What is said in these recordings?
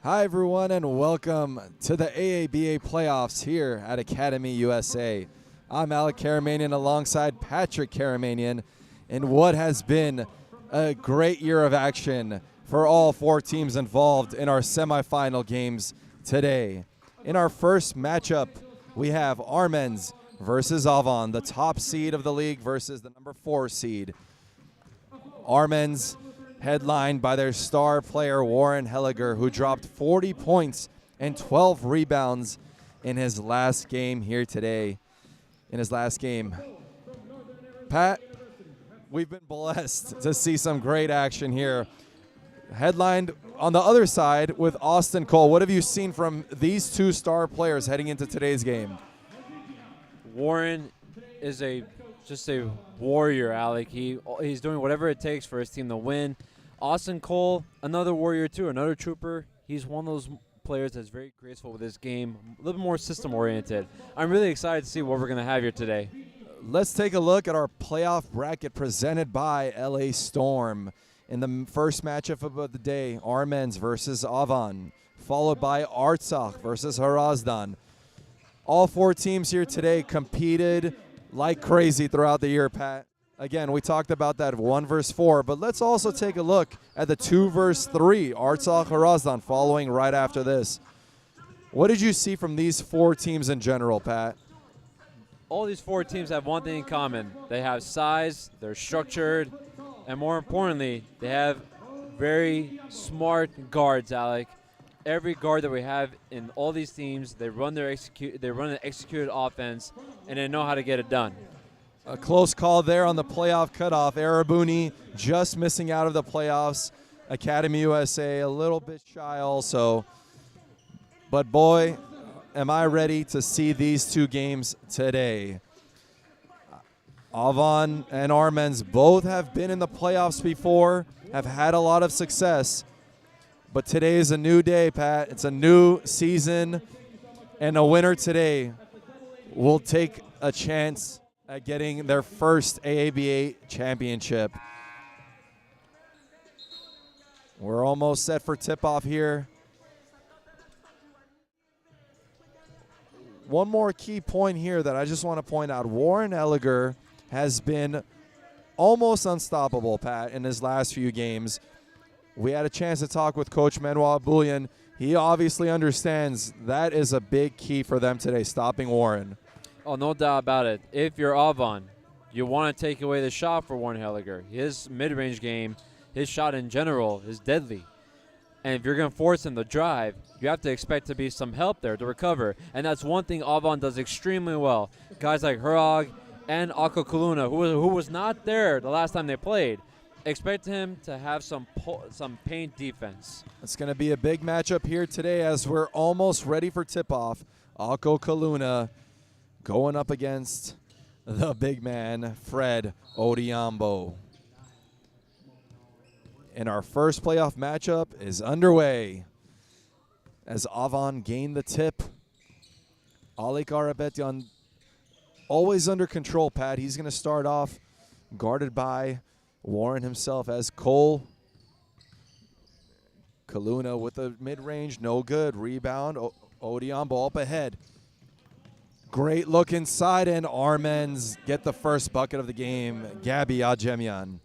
Hi everyone and welcome to the AABA playoffs here at Academy USA. I'm Alec Karamanian alongside Patrick Karamanian in what has been a great year of action for all four teams involved in our semifinal games today. In our first matchup, we have Armens versus Avan, the top seed of the league versus the number 4 seed. Armens headlined by their star player Warren Helliger, who dropped 40 points and 12 rebounds in his last game here today. Pat, we've been blessed to see some great action here. Headlined on the other side with Austin Cole. What have you seen from these two star players heading into today's game? Warren is just a warrior, Alec. He's doing whatever it takes for his team to win. Austin Cole, another warrior too, another trooper. He's one of those players that's very graceful with his game, a little more system-oriented. I'm really excited to see what we're going to have here today. Let's take a look at our playoff bracket presented by LA Storm. In the first matchup of the day, Armens versus Avan, followed by Artsakh versus Harazdan. All four teams here today competed like crazy throughout the year, Pat. Again, we talked about that 1 versus 4, but let's also take a look at the 2 versus 3, Artsakh Harazdan, following right after this. What did you see from these four teams in general, Pat? All these four teams have one thing in common. They have size, they're structured, and more importantly, they have very smart guards, Alec. Every guard that we have in all these teams, they run an executed offense, and they know how to get it done. A close call there on the playoff cutoff. Arabuni just missing out of the playoffs. Academy USA a little bit shy also. But boy, am I ready to see these two games today. Avan and Armens both have been in the playoffs before, have had a lot of success. But today is a new day, Pat. It's a new season, and a winner today will take a chance at getting their first AABA championship. We're almost set for tip-off here. One more key point here that I just want to point out. Warren Helliger has been almost unstoppable, Pat, in his last few games. We had a chance to talk with Coach Manuel Bullion. He obviously understands that is a big key for them today, stopping Warren. Oh, no doubt about it. If you're Avan, you want to take away the shot for Warren Helliger. His mid-range game, his shot in general, is deadly. And if you're going to force him to drive, you have to expect to be some help there to recover. And that's one thing Avan does extremely well. Guys like Hurag and Ako Kaluna, who was not there the last time they played, expect him to have some paint defense. It's going to be a big matchup here today as we're almost ready for tip-off. Ako Kaluna going up against the big man, Fred Odiambo. And our first playoff matchup is underway as Avan gained the tip. Alik Arabetyan always under control, Pat. He's going to start off guarded by Warren himself as Cole. Kaluna with the mid-range, no good. Rebound, Odiambo up ahead. Great look inside, and Armens get the first bucket of the game. Gabi Ajemian.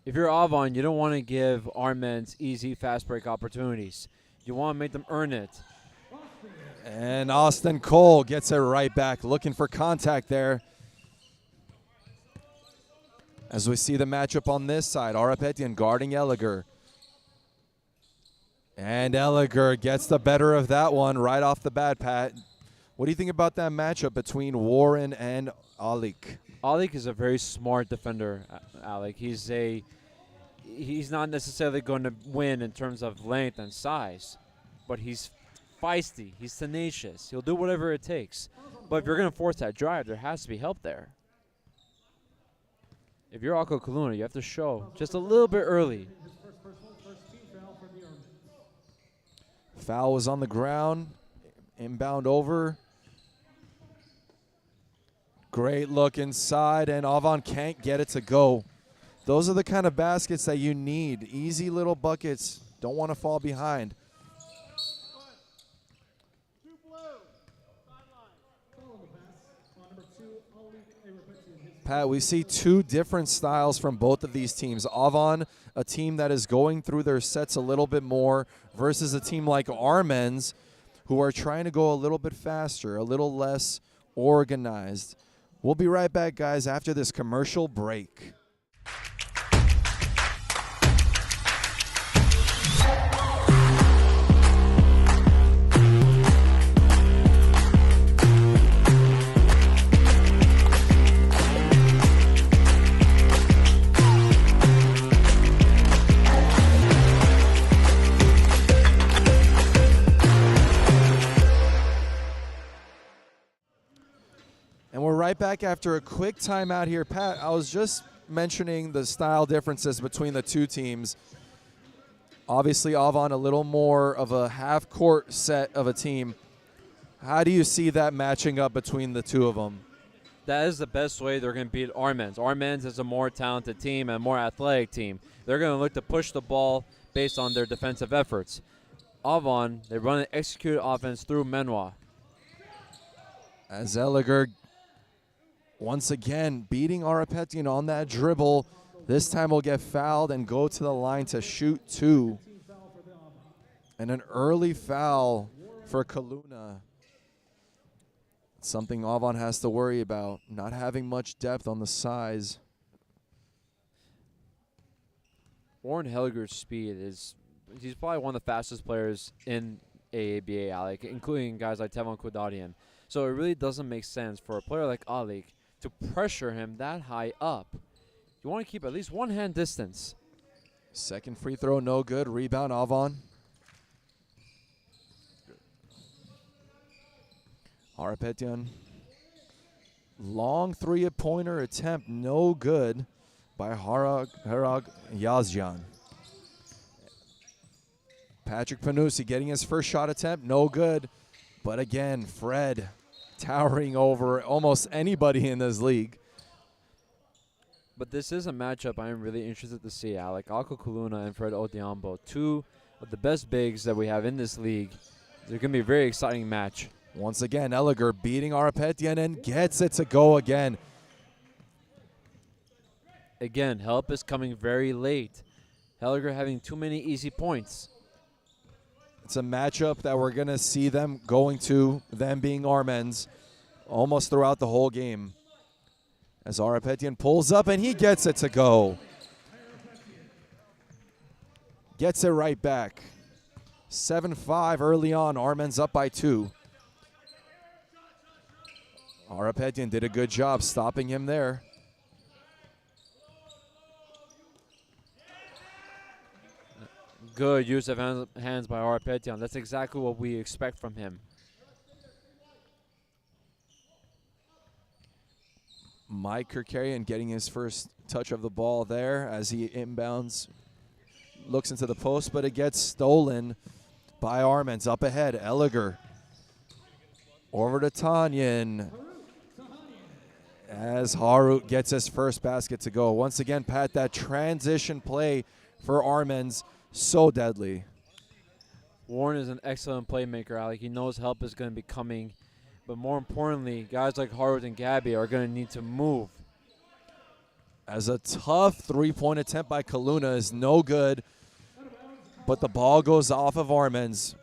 If you're Avan, you don't want to give Armens easy fast break opportunities. You want to make them earn it. And Austin Cole gets it right back, looking for contact there. As we see the matchup on this side, Arapetian guarding Helliger. And Helliger gets the better of that one right off the bat, Pat. What do you think about that matchup between Warren and Alik? Alik is a very smart defender, Alec. He's not necessarily going to win in terms of length and size, but he's feisty. He's tenacious. He'll do whatever it takes. But if you're going to force that drive, there has to be help there. If you're Ako Kaluna, you have to show just a little bit early. Foul was on the ground. Inbound over. Great look inside, and Avan can't get it to go. Those are the kind of baskets that you need. Easy little buckets. Don't want to fall behind. Pat, we see two different styles from both of these teams. Avan, a team that is going through their sets a little bit more, versus a team like Armens, who are trying to go a little bit faster, a little less organized. We'll be right back, guys, after this commercial break. And we're right back after a quick timeout here. Pat, I was just mentioning the style differences between the two teams. Obviously, Avan a little more of a half-court set of a team. How do you see that matching up between the two of them? That is the best way they're going to beat Armens. Armens is a more talented team and a more athletic team. They're going to look to push the ball based on their defensive efforts. Avan, they run an executed offense through Menoir. As Elliger once again beating Arapetian on that dribble. This time will get fouled and go to the line to shoot two. And an early foul for Kaluna. Something Avan has to worry about, not having much depth on the size. Warren Helliger's speed he's probably one of the fastest players in AABA, Alec, including guys like Tevon Kudadian. So it really doesn't make sense for a player like Alec to pressure him that high up. You want to keep at least one hand distance. Second free throw, no good. Rebound, Avan. Arapetian. Long three-pointer attempt, no good by Harag Yazjan. Patrick Panusi getting his first shot attempt, no good. But again, Fred towering over almost anybody in this league. But this is a matchup I am really interested to see, Alec. Alko Kaluna and Fred Odiambo, two of the best bigs that we have in this league. They're going to be a very exciting match. Once again, Elliger beating Arapetian and gets it to go again. Again, help is coming very late. Helliger having too many easy points. It's a matchup that we're going to see them going to, them being Armens, almost throughout the whole game. As Arapetian pulls up and he gets it to go. Gets it right back. 7-5 early on, Armens up by 2. Arapetian did a good job stopping him there. Good use of hands by Arapetian. That's exactly what we expect from him. Mike Kirkarian getting his first touch of the ball there as he inbounds. Looks into the post, but it gets stolen by Armens. Up ahead, Elliger. Over to Tanyan. As Harut gets his first basket to go. Once again, Pat, that transition play for Armens, so deadly. Warren is an excellent playmaker, Alec. He knows help is going to be coming. But more importantly, guys like Harut and Gabby are going to need to move. As a tough three-point attempt by Kaluna is no good, but the ball goes off of Armens.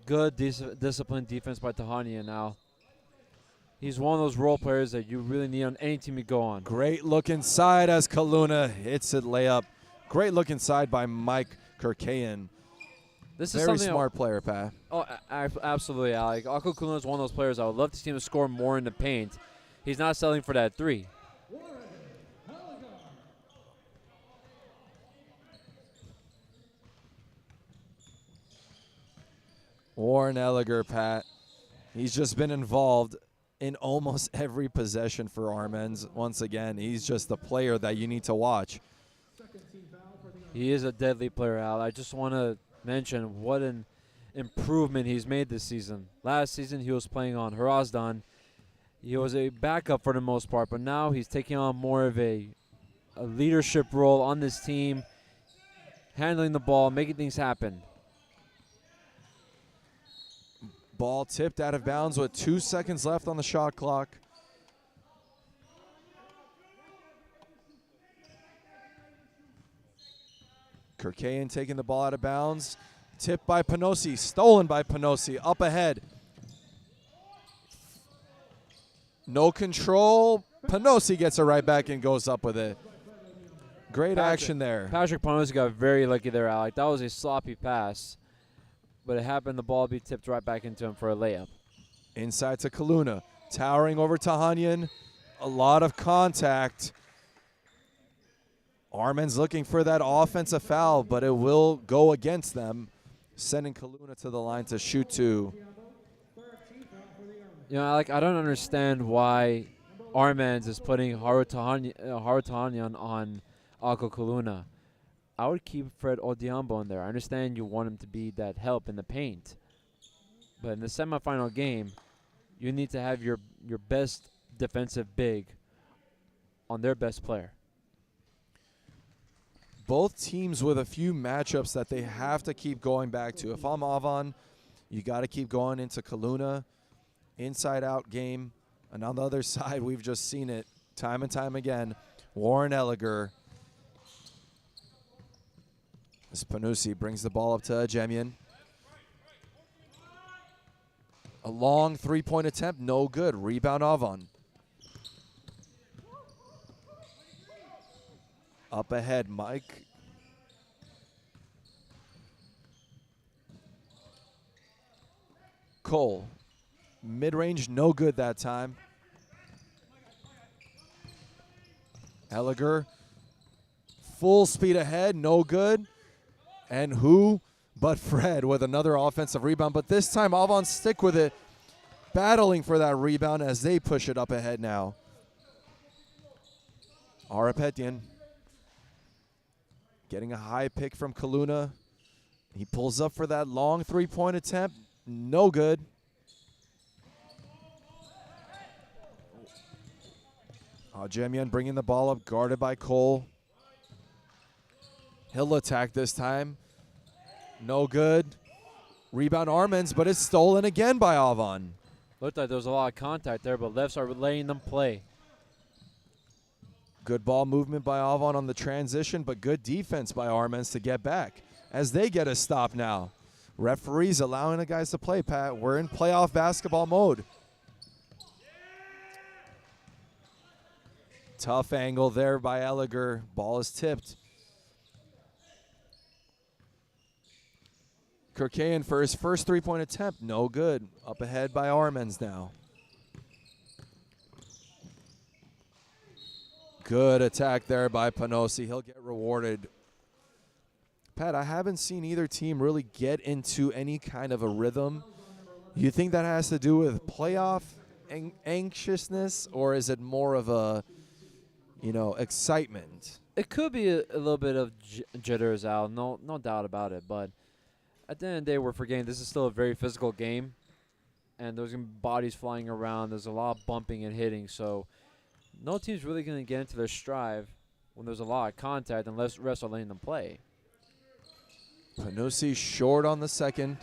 Good disciplined defense by Tahania now. He's one of those role players that you really need on any team you go on. Great look inside as Kaluna hits it layup. Great look inside by Mike Kirkayan. This is very something smart player, Pat. Oh, absolutely, Alec. Akko Kaluna is one of those players I would love to see him score more in the paint. He's not settling for that three. Warren Elliger, Pat. He's just been involved in almost every possession for Armens. Once again, he's just the player that you need to watch. He is a deadly player, Al. I just want to mention what an improvement he's made this season. Last season, he was playing on Hrazdan. He was a backup for the most part, but now he's taking on more of a leadership role on this team, handling the ball, making things happen. Ball tipped out of bounds with 2 seconds left on the shot clock. Kirkayan taking the ball out of bounds. Tipped by Panosi, stolen by Panosi, up ahead. No control. Panosi gets it right back and goes up with it. Great action there. Patrick Panosi got very lucky there, Alec. That was a sloppy pass, but it happened the ball be tipped right back into him for a layup. Inside to Kaluna, towering over Tahanyan. A lot of contact. Armens looking for that offensive foul, but it will go against them, sending Kaluna to the line to shoot two. You know, Alec, I don't understand why Armens is putting Haru Tahanyan on Ako Kaluna. I would keep Fred Odiambo in there. I understand you want him to be that help in the paint. But in the semifinal game, you need to have your best defensive big on their best player. Both teams with a few matchups that they have to keep going back to. If I'm Avan, you got to keep going into Kaluna. Inside-out game. And on the other side, we've just seen it time and time again. Warren Elliger. As Panusi brings the ball up to Ajemian. A long three-point attempt, no good. Rebound Avan. Up ahead, Mike. Cole. Mid-range, no good that time. Elliger. Full speed ahead, no good. And who but Fred with another offensive rebound. But this time, Avan stick with it, battling for that rebound as they push it up ahead now. Arapetian getting a high pick from Kaluna. He pulls up for that long three-point attempt. No good. Ajemian bringing the ball up, guarded by Cole. He'll attack this time. No good. Rebound Armens, but it's stolen again by Avan. Looked like there was a lot of contact there, but lefts are letting them play. Good ball movement by Avan on the transition, but good defense by Armens to get back as they get a stop now. Referees allowing the guys to play, Pat. We're in playoff basketball mode. Tough angle there by Elliger. Ball is tipped. Kirkayan for his first three-point attempt. No good. Up ahead by Armens now. Good attack there by Panosi. He'll get rewarded. Pat, I haven't seen either team really get into any kind of a rhythm. You think that has to do with playoff anxiousness, or is it more of a, excitement? It could be a little bit of jitters, Al. No doubt about it. But at the end of the day, we're forgetting this is still a very physical game, and there's going to be bodies flying around. There's a lot of bumping and hitting, so no team's really going to get into their stride when there's a lot of contact unless refs are letting them play. Panusi short on the second.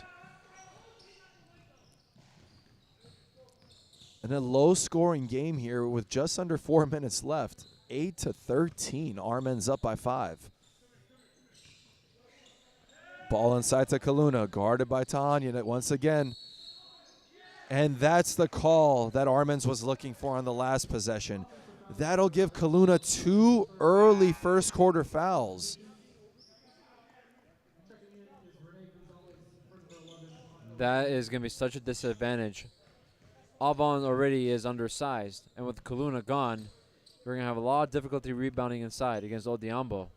And a low-scoring game here with just under 4 minutes left. 8-13. Armens up by 5. Ball inside to Kaluna, guarded by Tahanyan once again. And that's the call that Armens was looking for on the last possession. That'll give Kaluna 2 early first quarter fouls. That is going to be such a disadvantage. Avan already is undersized, and with Kaluna gone, you're going to have a lot of difficulty rebounding inside against Odiambo.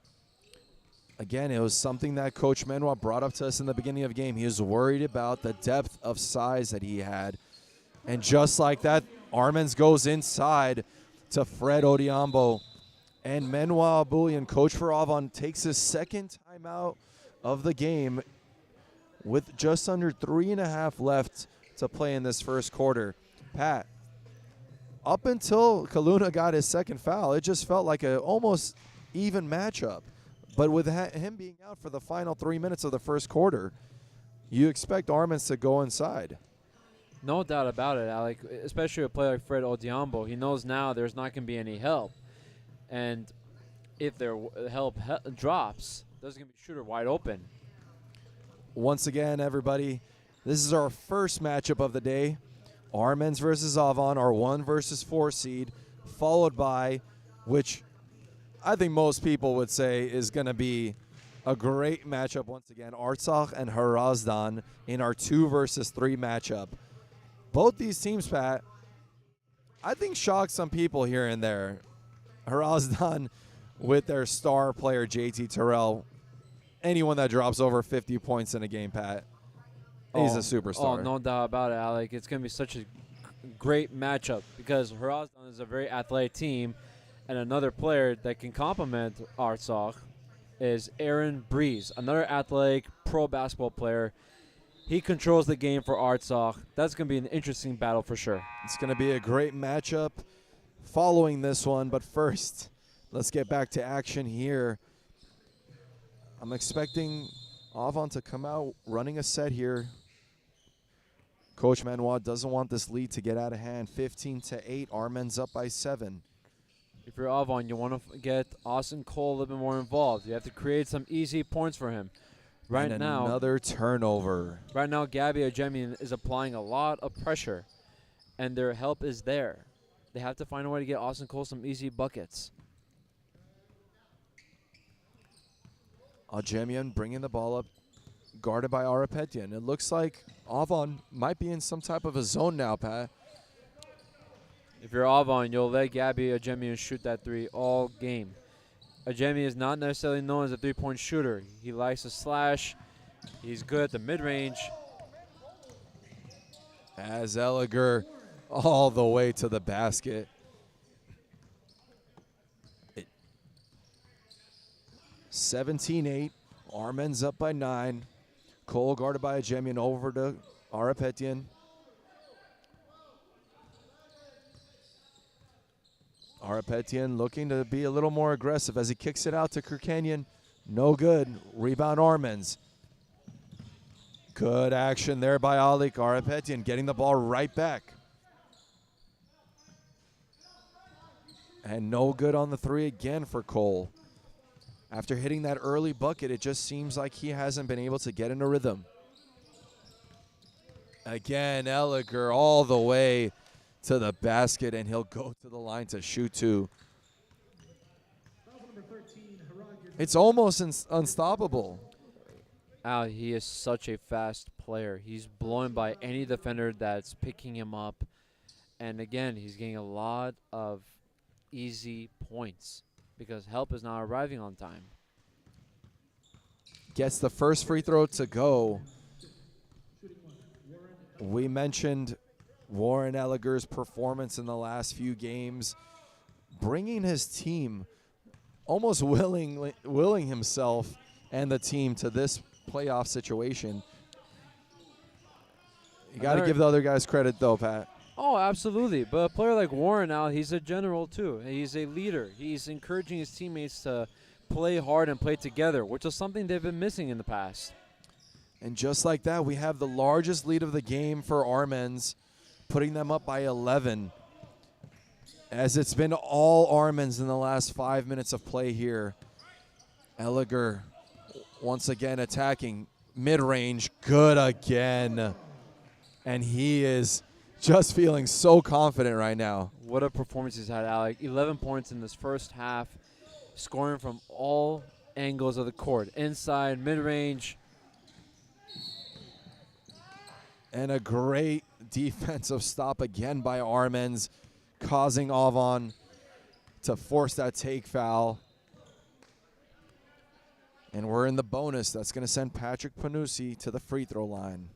Again, it was something that Coach Manuel brought up to us in the beginning of the game. He was worried about the depth of size that he had. And just like that, Armens goes inside to Fred Odiambo. And Manuel Abulian, coach for Avan, takes his second timeout of the game with just under 3.5 left to play in this first quarter. Pat, up until Kaluna got his second foul, it just felt like an almost even matchup. But with him being out for the final 3 minutes of the first quarter, you expect Armens to go inside. No doubt about it, Alec. Especially a player like Fred Odiambo. He knows now there's not going to be any help. And if their help drops, there's going to be a shooter wide open. Once again, everybody, this is our first matchup of the day. Armens versus Avan, our 1 versus 4 seed, followed by, which I think most people would say is going to be a great matchup once again, Artsakh and Hrazdan in our 2 versus 3 matchup. Both these teams, Pat, I think shocked some people here and there. Hrazdan with their star player, JT Terrell. Anyone that drops over 50 points in a game, Pat, he's a superstar. Oh, no doubt about it, Alec. It's going to be such a great matchup because Hrazdan is a very athletic team, and another player that can complement Artsakh is Aaron Breeze, another athletic pro basketball player. He controls the game for Artsakh. That's going to be an interesting battle for sure. It's going to be a great matchup following this one, but first, let's get back to action here. I'm expecting Avan to come out running a set here. Coach Manoir doesn't want this lead to get out of hand. 15-8, Armens up by 7. If you're Avan, you want to get Austin Cole a little bit more involved. You have to create some easy points for him. Right and now, another turnover. Right now, Gabby Ajemian is applying a lot of pressure, and their help is there. They have to find a way to get Austin Cole some easy buckets. Ajemian bringing the ball up, guarded by Arapetian. It looks like Avan might be in some type of a zone now, Pat. If you're Avan, you'll let Gabby Ajemian shoot that 3 all game. Ajemian is not necessarily known as a 3-point shooter. He likes to slash. He's good at the mid-range. As Elliger all the way to the basket. 17-8. Armens up by 9. Cole guarded by Ajemian over to Arapetian. Arapetian looking to be a little more aggressive as he kicks it out to Kirkanian. No good. Rebound Armens. Good action there by Alik. Arapetian getting the ball right back. And no good on the 3 again for Cole. After hitting that early bucket, it just seems like he hasn't been able to get in a rhythm. Again, Elliger all the way to the basket, and he'll go to the line to shoot 2. It's almost unstoppable. Al, he is such a fast player. He's blown by any defender that's picking him up. And again, he's getting a lot of easy points because help is not arriving on time. Gets the first free throw to go. We mentioned Warren Elliger's performance in the last few games, bringing his team, almost willing himself and the team to this playoff situation. You got to give the other guys credit, though, Pat. Oh, absolutely. But a player like Warren now, he's a general, too. He's a leader. He's encouraging his teammates to play hard and play together, which is something they've been missing in the past. And just like that, we have the largest lead of the game for Armens, putting them up by 11. As it's been all Armens in the last 5 minutes of play here. Elliger once again attacking mid-range. Good again. And he is just feeling so confident right now. What a performance he's had, Alec. 11 points in this first half, scoring from all angles of the court. Inside, mid-range. And a great defensive stop again by Armens, causing Avan to force that take foul. And we're in the bonus. That's going to send Patrick Panucci to the free throw line.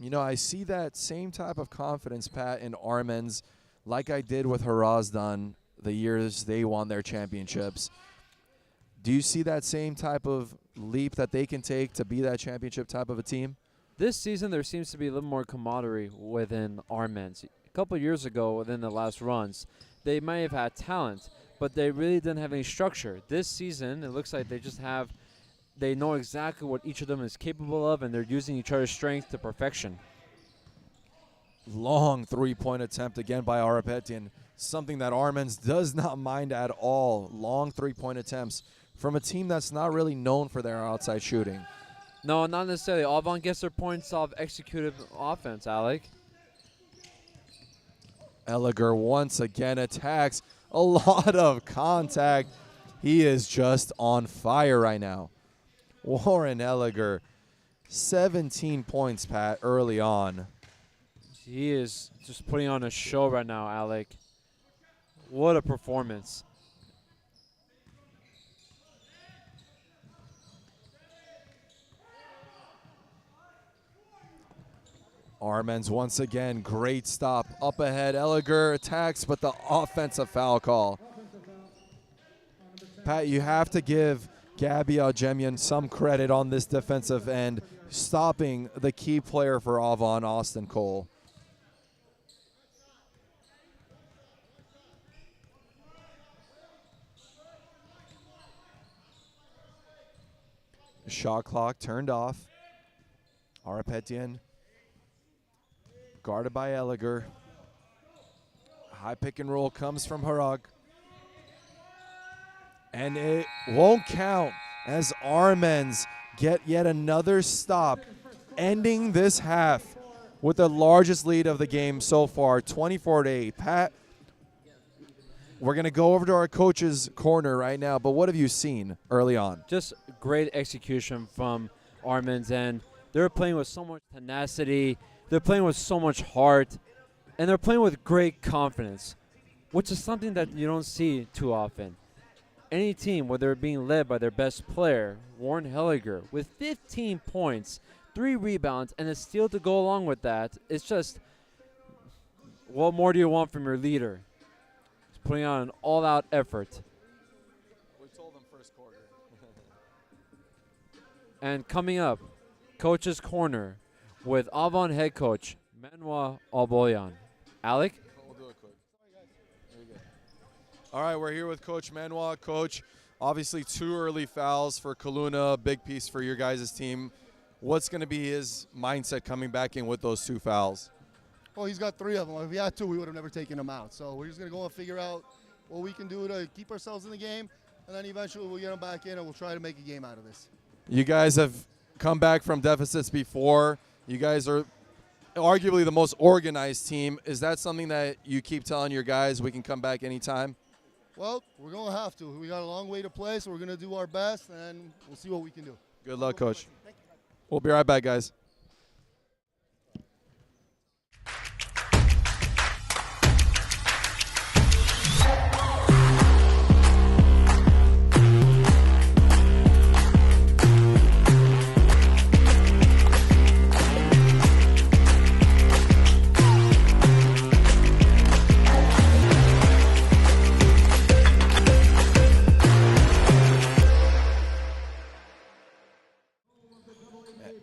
You know, I see that same type of confidence, Pat, in Armens, like I did with Hrazdan the years they won their championships. Do you see that same type of leap that they can take to be that championship type of a team? This season, there seems to be a little more camaraderie within Armens. A couple of years ago, within the last runs, they might have had talent, but they really didn't have any structure. This season, it looks like they just have They know exactly what each of them is capable of, and they're using each other's strength to perfection. Long three-point attempt again by Arapetian. Something that Armens does not mind at all. Long three-point attempts from a team that's not really known for their outside shooting. No, not necessarily. Avan gets their points off executive offense, Alec. Elliger once again attacks. A lot of contact. He is just on fire right now. Warren Elliger, 17 points, Pat, early on. He is just putting on a show right now, Alec. What a performance. Armens once again, great stop. Up ahead, Elliger attacks, but the offensive foul call. Pat, you have to give Gabby Aljemian some credit on this defensive end, stopping the key player for Avan, Austin Cole. Shot clock turned off. Arapetian guarded by Elliger. High pick and roll comes from Harag. And it won't count as Armens get yet another stop, ending this half with the largest lead of the game so far, 24-8. Pat, we're going to go over to our coach's corner right now, but what have you seen early on? Just great execution from Armens, and they're playing with so much tenacity. They're playing with so much heart, and they're playing with great confidence, which is something that you don't see too often. Any team, whether being led by their best player, Warren Helliger, with 15 points, 3 rebounds, and a steal to go along with that, it's just, what more do you want from your leader? He's putting on an all-out effort. We told them first quarter. And coming up, Coach's Corner with Avan head coach Manuel Alboyan. Alec? We'll do it quick. Very good. All right, we're here with Coach Manuel. Coach, obviously 2 early fouls for Kaluna, big piece for your guys' team. What's going to be his mindset coming back in with those 2 fouls? Well, he's got 3 of them. If he had 2, we would have never taken him out. So we're just going to go and figure out what we can do to keep ourselves in the game, and then eventually we'll get him back in and we'll try to make a game out of this. You guys have come back from deficits before. You guys are arguably the most organized team. Is that something that you keep telling your guys, we can come back anytime? Well, we're going to have to. We got a long way to play, so we're going to do our best, and we'll see what we can do. Good luck, Coach. We'll be right back, guys.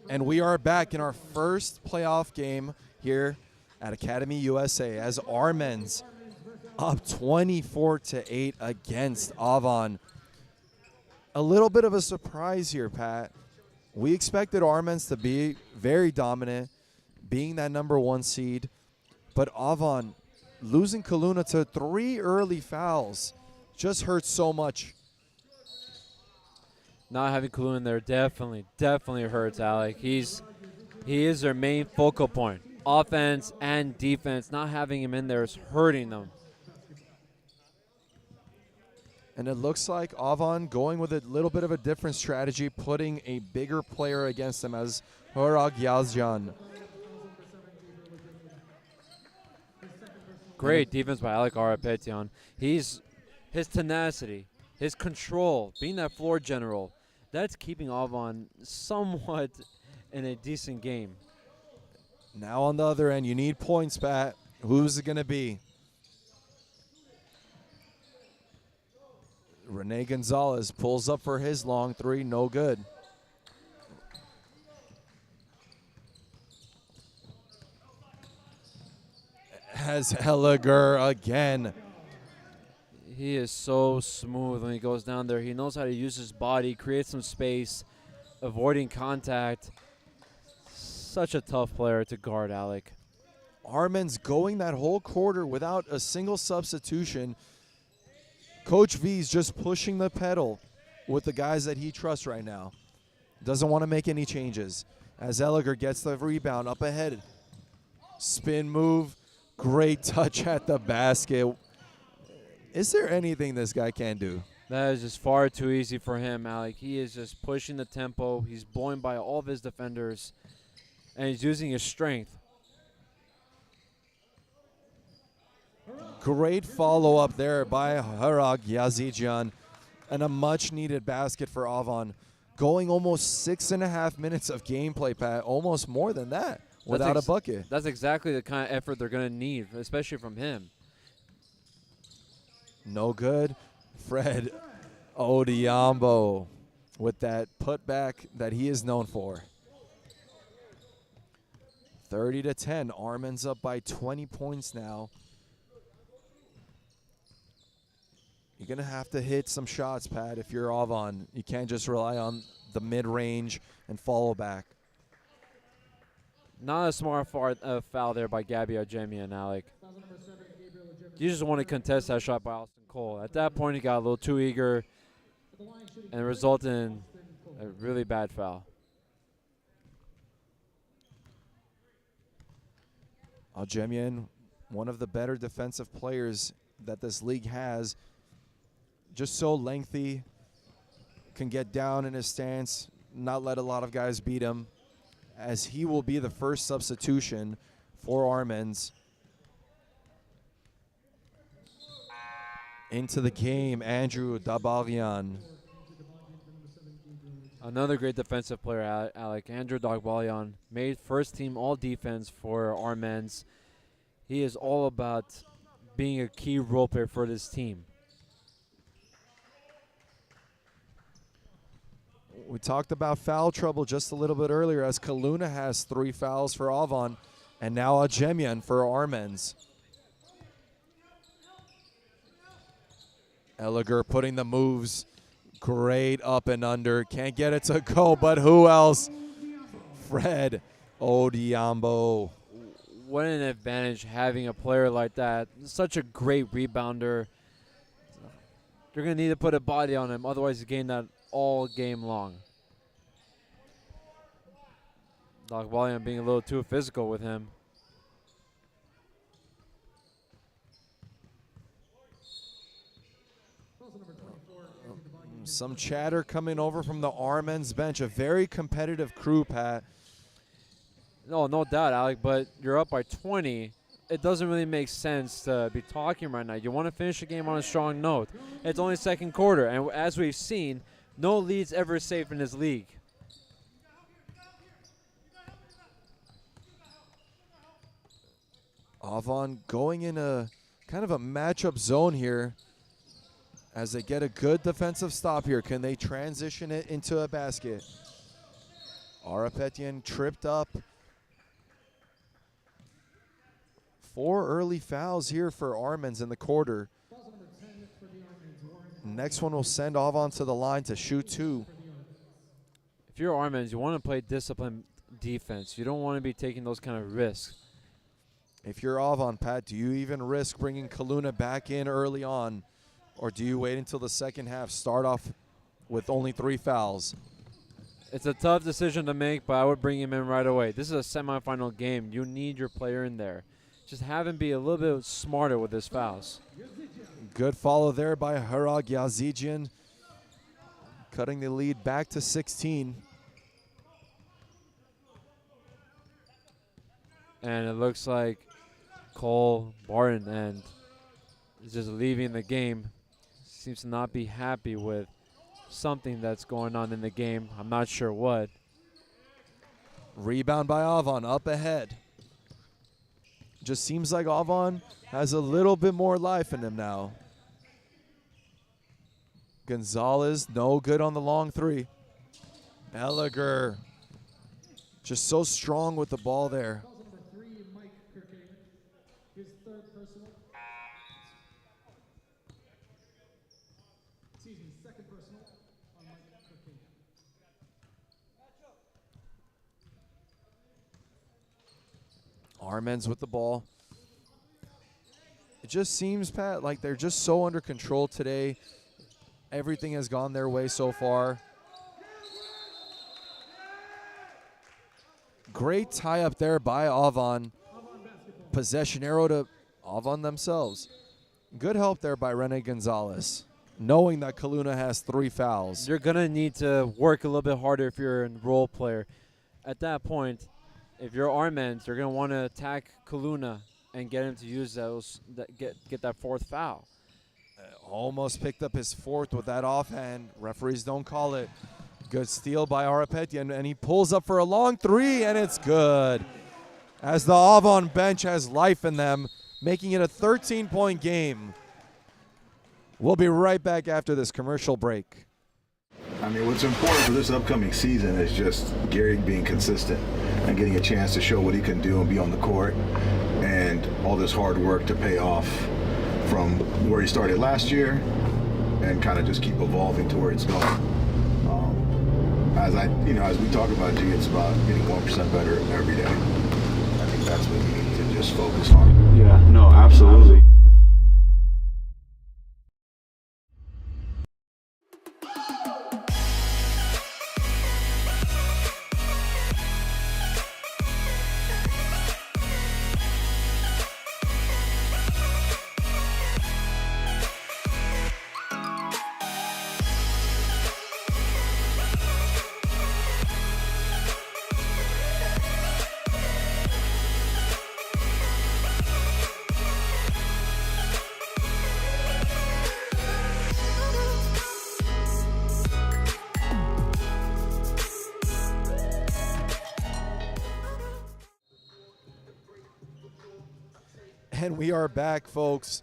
And we are back in our first playoff game here at Academy USA as Armens up 24-8 against Avan. A little bit of a surprise here, Pat. We expected Armens to be very dominant, being that number 1 seed, but Avan losing Kaluna to 3 early fouls just hurts so much. Not having Kaluna in there definitely hurts, Alec. He is their main focal point. Offense and defense, not having him in there is hurting them. And it looks like Avan going with a little bit of a different strategy, putting a bigger player against him as Horag Yazjan. Great defense by Alec Arapetian. His tenacity, his control, being that floor general, that's keeping Avan somewhat in a decent game. Now on the other end, you need points, Pat. Who's it going to be? Rene Gonzalez pulls up for his long 3, no good. Has Helliger again. He is so smooth when he goes down there. He knows how to use his body, create some space, avoiding contact. Such a tough player to guard, Alec. Armens going that whole quarter without a single substitution. Coach V's just pushing the pedal with the guys that he trusts right now. Doesn't want to make any changes. As Elliger gets the rebound up ahead. Spin move. Great touch at the basket. Is there anything this guy can do? That is just far too easy for him, Alec. He is just pushing the tempo. He's blowing by all of his defenders. And he's using his strength. Great follow-up there by Harag Yazijian. And a much-needed basket for Avan. Going almost 6.5 minutes of gameplay, Pat. Almost more than that without a bucket. That's exactly the kind of effort they're going to need, especially from him. No good. Fred Odiambo with that putback that he is known for. 30-10. Armens up by 20 points now. You're going to have to hit some shots, Pat, if you're Avan. You can't just rely on the mid-range and follow back. Not a smart foul there by Gabby Ajemian, Alec. You just want to contest that shot by Austin Cole. At that point, he got a little too eager and it resulted in a really bad foul. Ajemian, one of the better defensive players that this league has. Just so lengthy, can get down in his stance, not let a lot of guys beat him, as he will be the first substitution for Armens. Into the game, Andrew Dabalian. Another great defensive player, Alec. Andrew Dagbalian made first team all defense for Armens. He is all about being a key role player for this team. We talked about foul trouble just a little bit earlier as Kaluna has 3 fouls for Avan and now Ajemian for Armens. Elliger putting the moves. Great up and under. Can't get it to go, but who else? Fred Odiambo. What an advantage having a player like that. Such a great rebounder. You're going to need to put a body on him, otherwise you gain that all game long. Dagbalian being a little too physical with him. Some chatter coming over from the Armens bench. A very competitive crew, Pat. No doubt, Alec, but you're up by 20. It doesn't really make sense to be talking right now. You want to finish the game on a strong note. It's only second quarter, and as we've seen, no lead's ever safe in this league. Avan going in a kind of a matchup zone here as they get a good defensive stop here. Can they transition it into a basket? Arapetian tripped up. 4 early fouls here for Armens in the quarter. Next one will send Avan to the line to shoot 2. If you're Armens, you want to play disciplined defense. You don't want to be taking those kind of risks. If you're Avan, Pat, do you even risk bringing Kaluna back in early on? Or do you wait until the second half, start off with only 3 fouls? It's a tough decision to make, but I would bring him in right away. This is a semifinal game. You need your player in there. Just have him be a little bit smarter with his fouls. Good follow there by Harag Yazijian, cutting the lead back to 16. And it looks like Cole Barton and is just leaving the game. Seems to not be happy with something that's going on in the game. I'm not sure what. Rebound by Avan, up ahead. Just seems like Avan has a little bit more life in him now. Gonzalez, no good on the long 3. Elliger, just so strong with the ball there. Armens with the ball. It just seems, Pat, like they're just so under control today. Everything has gone their way so far. Great tie up there by Avan. Possession arrow to Avan themselves. Good help there by Rene Gonzalez, knowing that Kaluna has 3 fouls. You're going to need to work a little bit harder if you're a role player. At that point, if you're Armens, you're going to want to attack Kaluna and get him to use those, get that 4th foul. Almost picked up his 4th with that offhand. Referees don't call it. Good steal by Arapetian, and he pulls up for a long 3, and it's good. As the Avan bench has life in them, making it a 13-point game. We'll be right back after this commercial break. I mean, what's important for this upcoming season is just Gary being consistent and getting a chance to show what he can do and be on the court, and all this hard work to pay off from where he started last year and kind of just keep evolving to where it's going. As we talk about, G, it's about getting 1% better every day. I think that's what we need to just focus on. Yeah, no, absolutely. And we are back, folks,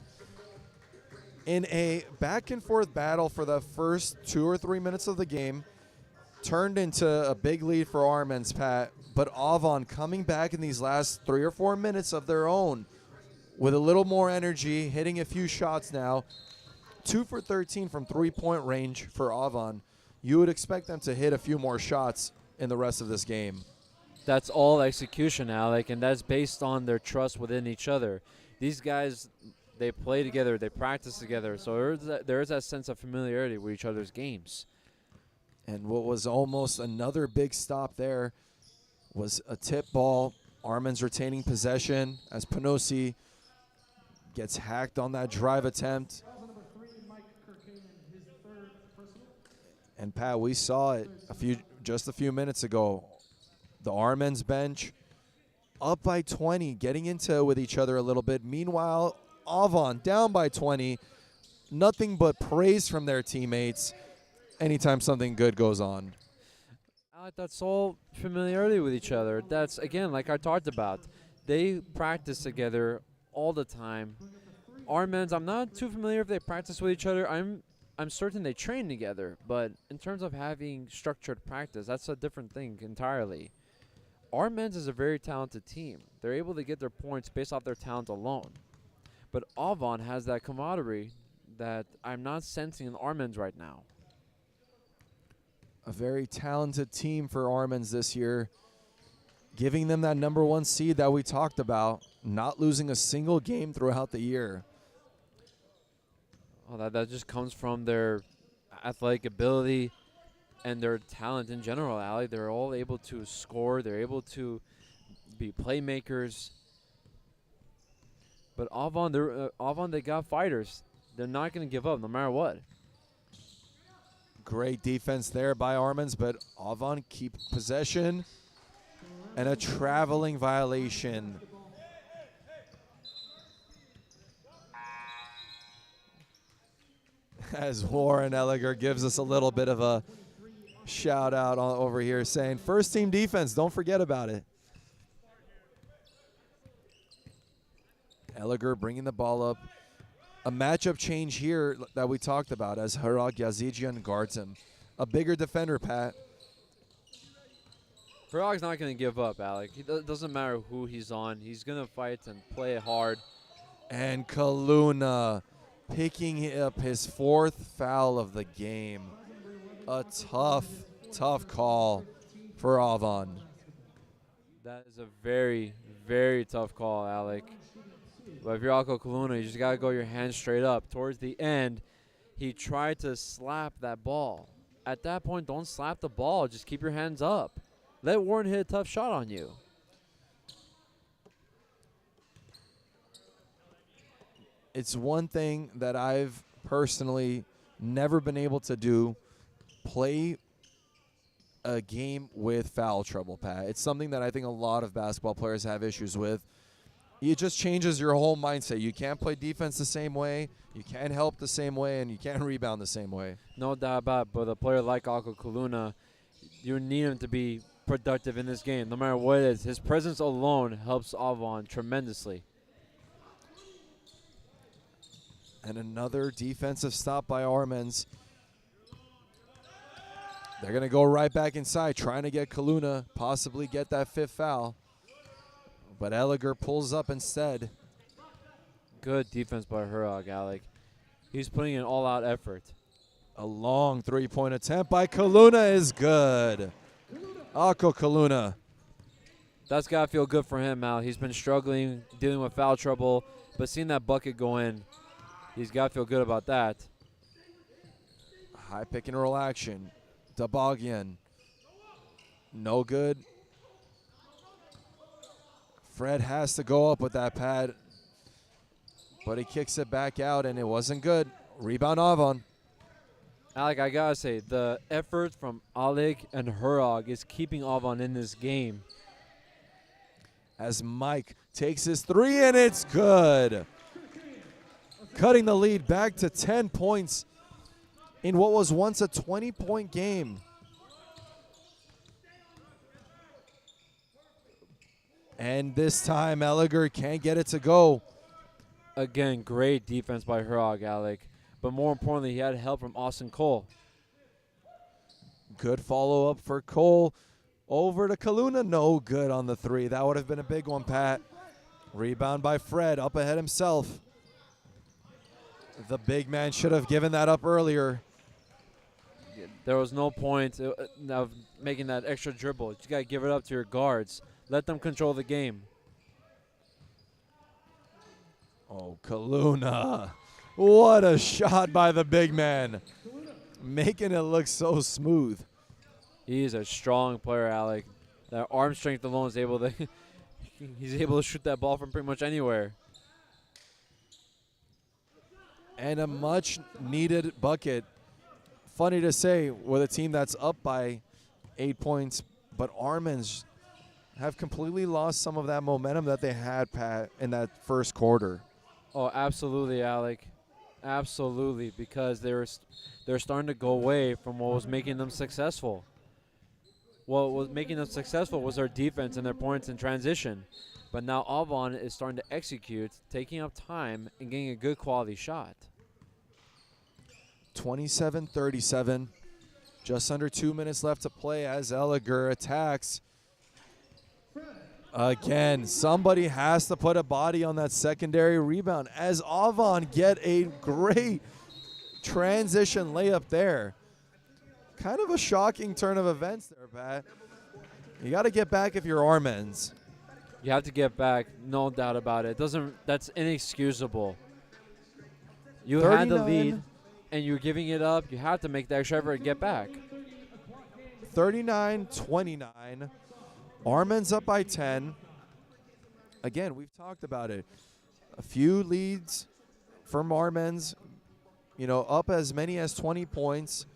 in a back-and-forth battle for the first 2 or 3 minutes of the game. Turned into a big lead for Armens, Pat, but Avan coming back in these last 3 or 4 minutes of their own with a little more energy, hitting a few shots now. 2 for 13 from three-point range for Avan. You would expect them to hit a few more shots in the rest of this game. That's all execution, Alec, and that's based on their trust within each other. These guys, they play together, they practice together, so there is that sense of familiarity with each other's games. And what was almost another big stop there was a tip ball. Armens retaining possession as Panosi gets hacked on that drive attempt. And Pat, we saw it just a few minutes ago. The Armens bench up by 20, getting into it with each other a little bit. Meanwhile, Avan down by 20. Nothing but praise from their teammates anytime something good goes on. That's all familiarity with each other. That's, again, like I talked about. They practice together all the time. Armens, I'm not too familiar if they practice with each other. I'm certain they train together. But in terms of having structured practice, that's a different thing entirely. Armens is a very talented team. They're able to get their points based off their talent alone. But Avan has that camaraderie that I'm not sensing in Armens right now. A very talented team for Armens this year, giving them that #1 seed that we talked about, not losing a single game throughout the year. Well, that just comes from their athletic ability and their talent in general, Ali. They're all able to score. They're able to be playmakers. But Avan, they got fighters. They're not going to give up no matter what. Great defense there by Armens, but Avan keep possession. And a traveling violation. As Warren Elliger gives us a little bit of a shout out over here saying, first team defense, don't forget about it. Elliger bringing the ball up. A matchup change here that we talked about as Harag Yazijian guards him. A bigger defender, Pat. Harag's not going to give up, Alec. It doesn't matter who he's on. He's going to fight and play hard. And Kaluna picking up his 4th foul of the game. A tough call for Avan. That is a very, very tough call, Alec. But if you're Alco Kaluna, you just got to go your hands straight up. Towards the end, he tried to slap that ball. At that point, don't slap the ball. Just keep your hands up. Let Warren hit a tough shot on you. It's one thing that I've personally never been able to do, play a game with foul trouble, Pat. It's something that I think a lot of basketball players have issues with. It just changes your whole mindset. You can't play defense the same way, you can't help the same way, and you can't rebound the same way. No doubt about it, but a player like Alco Kaluna, you need him to be productive in this game. No matter what it is, his presence alone helps Avan tremendously. And another defensive stop by Armens. They're going to go right back inside, trying to get Kaluna, possibly get that fifth foul. But Elliger pulls up instead. Good defense by Hurog, Alec. He's putting in all-out effort. A long three-point attempt by Kaluna is good. Akko Kaluna. That's got to feel good for him, Al. He's been struggling, dealing with foul trouble, but seeing that bucket go in, he's got to feel good about that. High pick and roll action. Dabagian. No good. Fred has to go up with that pad, but he kicks it back out, and it wasn't good. Rebound Avan. Alec, I got to say, the effort from Alec and Hurog is keeping Avan in this game. As Mike takes his three, and it's good. Cutting the lead back to 10 points in what was once a 20-point game. And this time, Elliger can't get it to go. Again, great defense by Hurog, Alec. But more importantly, he had help from Austin Cole. Good follow-up for Cole. Over to Kaluna. No good on the three. That would have been a big one, Pat. Rebound by Fred. Up ahead himself. The big man should have given that up earlier. There was no point of making that extra dribble. You got to give it up to your guards. Let them control the game. Oh, Kaluna. What a shot by the big man. Making it look so smooth. He is a strong player, Alec. That arm strength alone is able to he's able to shoot that ball from pretty much anywhere. And a much needed bucket. Funny to say, with a team that's up by 8 points, but Armens have completely lost some of that momentum that they had, Pat, in that first quarter. Oh, absolutely, Alec. Absolutely, because they're starting to go away from what was making them successful. What was making them successful was their defense and their points in transition. But now Avan is starting to execute, taking up time and getting a good quality shot. 27-37. Just under 2 minutes left to play as Elliger attacks. Again, somebody has to put a body on that secondary rebound as Avan get a great transition layup there. Kind of a shocking turn of events there, Pat. You got to get back if you're Armens. You have to get back, no doubt about it. That's inexcusable. You had the lead, and you're giving it up. You have to make the extra effort and get back. 39-29. Armens up by 10. Again, we've talked about it. A few leads from Armens, up as many as 20 points.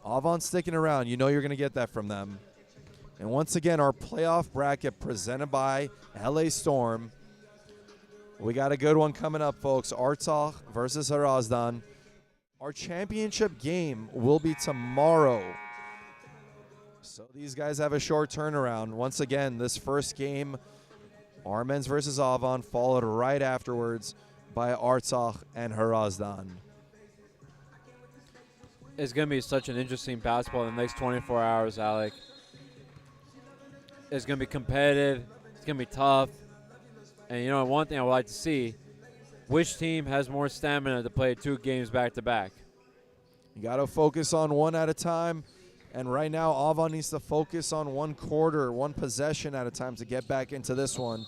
Avan sticking around. You know you're going to get that from them. And once again, our playoff bracket presented by LA Storm. We got a good one coming up, folks. Artsakh versus Hrazdan. Our championship game will be tomorrow. So these guys have a short turnaround. Once again, this first game, Armens versus Avan, followed right afterwards by Artsakh and Hrazdan. It's going to be such an interesting basketball in the next 24 hours, Alec. It's going to be competitive. It's going to be tough. And, one thing I would like to see, which team has more stamina to play 2 games back-to-back? You got to focus on one at a time. And right now, Avan needs to focus on one quarter, one possession at a time to get back into this one.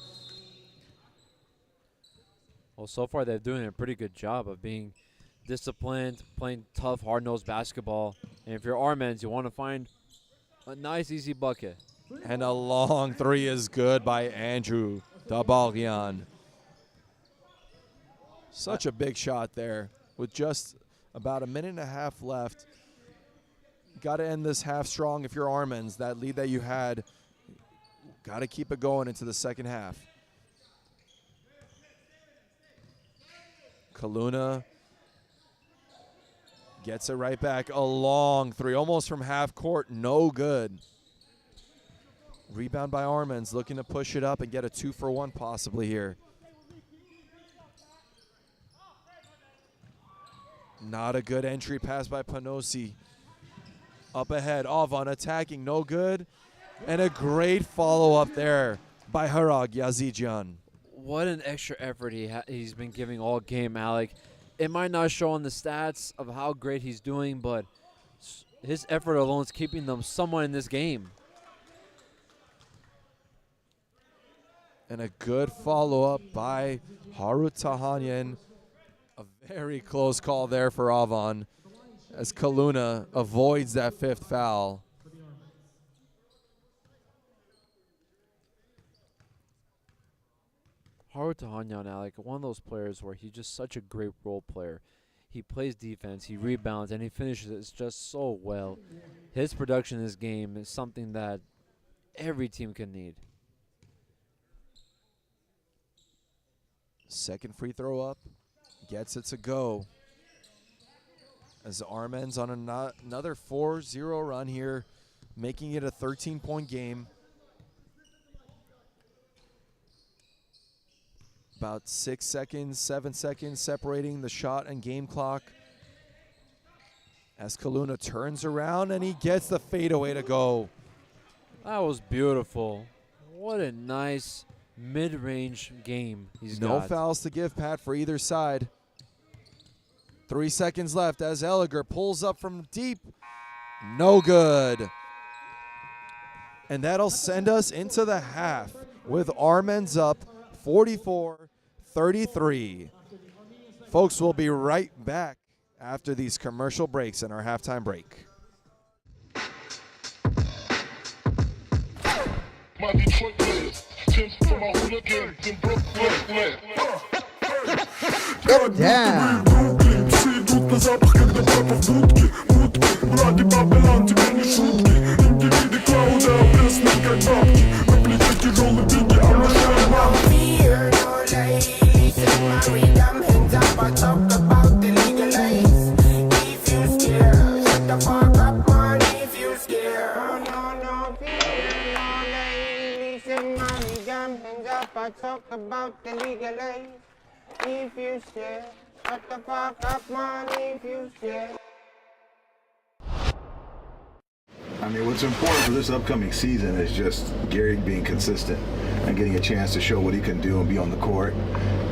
Well, so far they're doing a pretty good job of being disciplined, playing tough, hard-nosed basketball. And if you're Armens, you want to find a nice, easy bucket. And a long three is good by Andrew Dabalgian. Such a big shot there with just about a minute and a half left. Got to end this half strong if you're Armens. That lead that you had, got to keep it going into the second half. Kaluna gets it right back. A long three, almost from half court. No good. Rebound by Armens, looking to push it up and get a 2-for-1 possibly here. Not a good entry pass by Panosi. Up ahead, Avan attacking, no good. And a great follow-up there by Harag Yazijian. What an extra effort he's been giving all game, Alec. It might not show on the stats of how great he's doing, but his effort alone is keeping them somewhat in this game. And a good follow-up by Harut Tahanyan. A very close call there for Avan as Kaluna avoids that fifth foul. Haru Tahanyan, Alec, one of those players where he's just such a great role player. He plays defense, he rebounds, and he finishes it just so well. His production in this game is something that every team can need. Second free throw up, gets it to go. As Armens on another 4-0 run here, making it a 13-point game. About 6 seconds, 7 seconds separating the shot and game clock. As Kaluna turns around and he gets the fadeaway to go. That was beautiful. What a nice mid-range game he's got. No fouls to give, Pat, for either side. 3 seconds left as Elliger pulls up from deep. No good. And that'll send us into the half with Armens up 44-33. Folks, we'll be right back after these commercial breaks in our halftime break. My Detroit players, Tim from my hooligans in Brooklyn. Go down. Talk about the legalize. If you scared, shut the fuck up, man. If you scared. I mean, what's important for this upcoming season is just Gary being consistent and getting a chance to show what he can do and be on the court,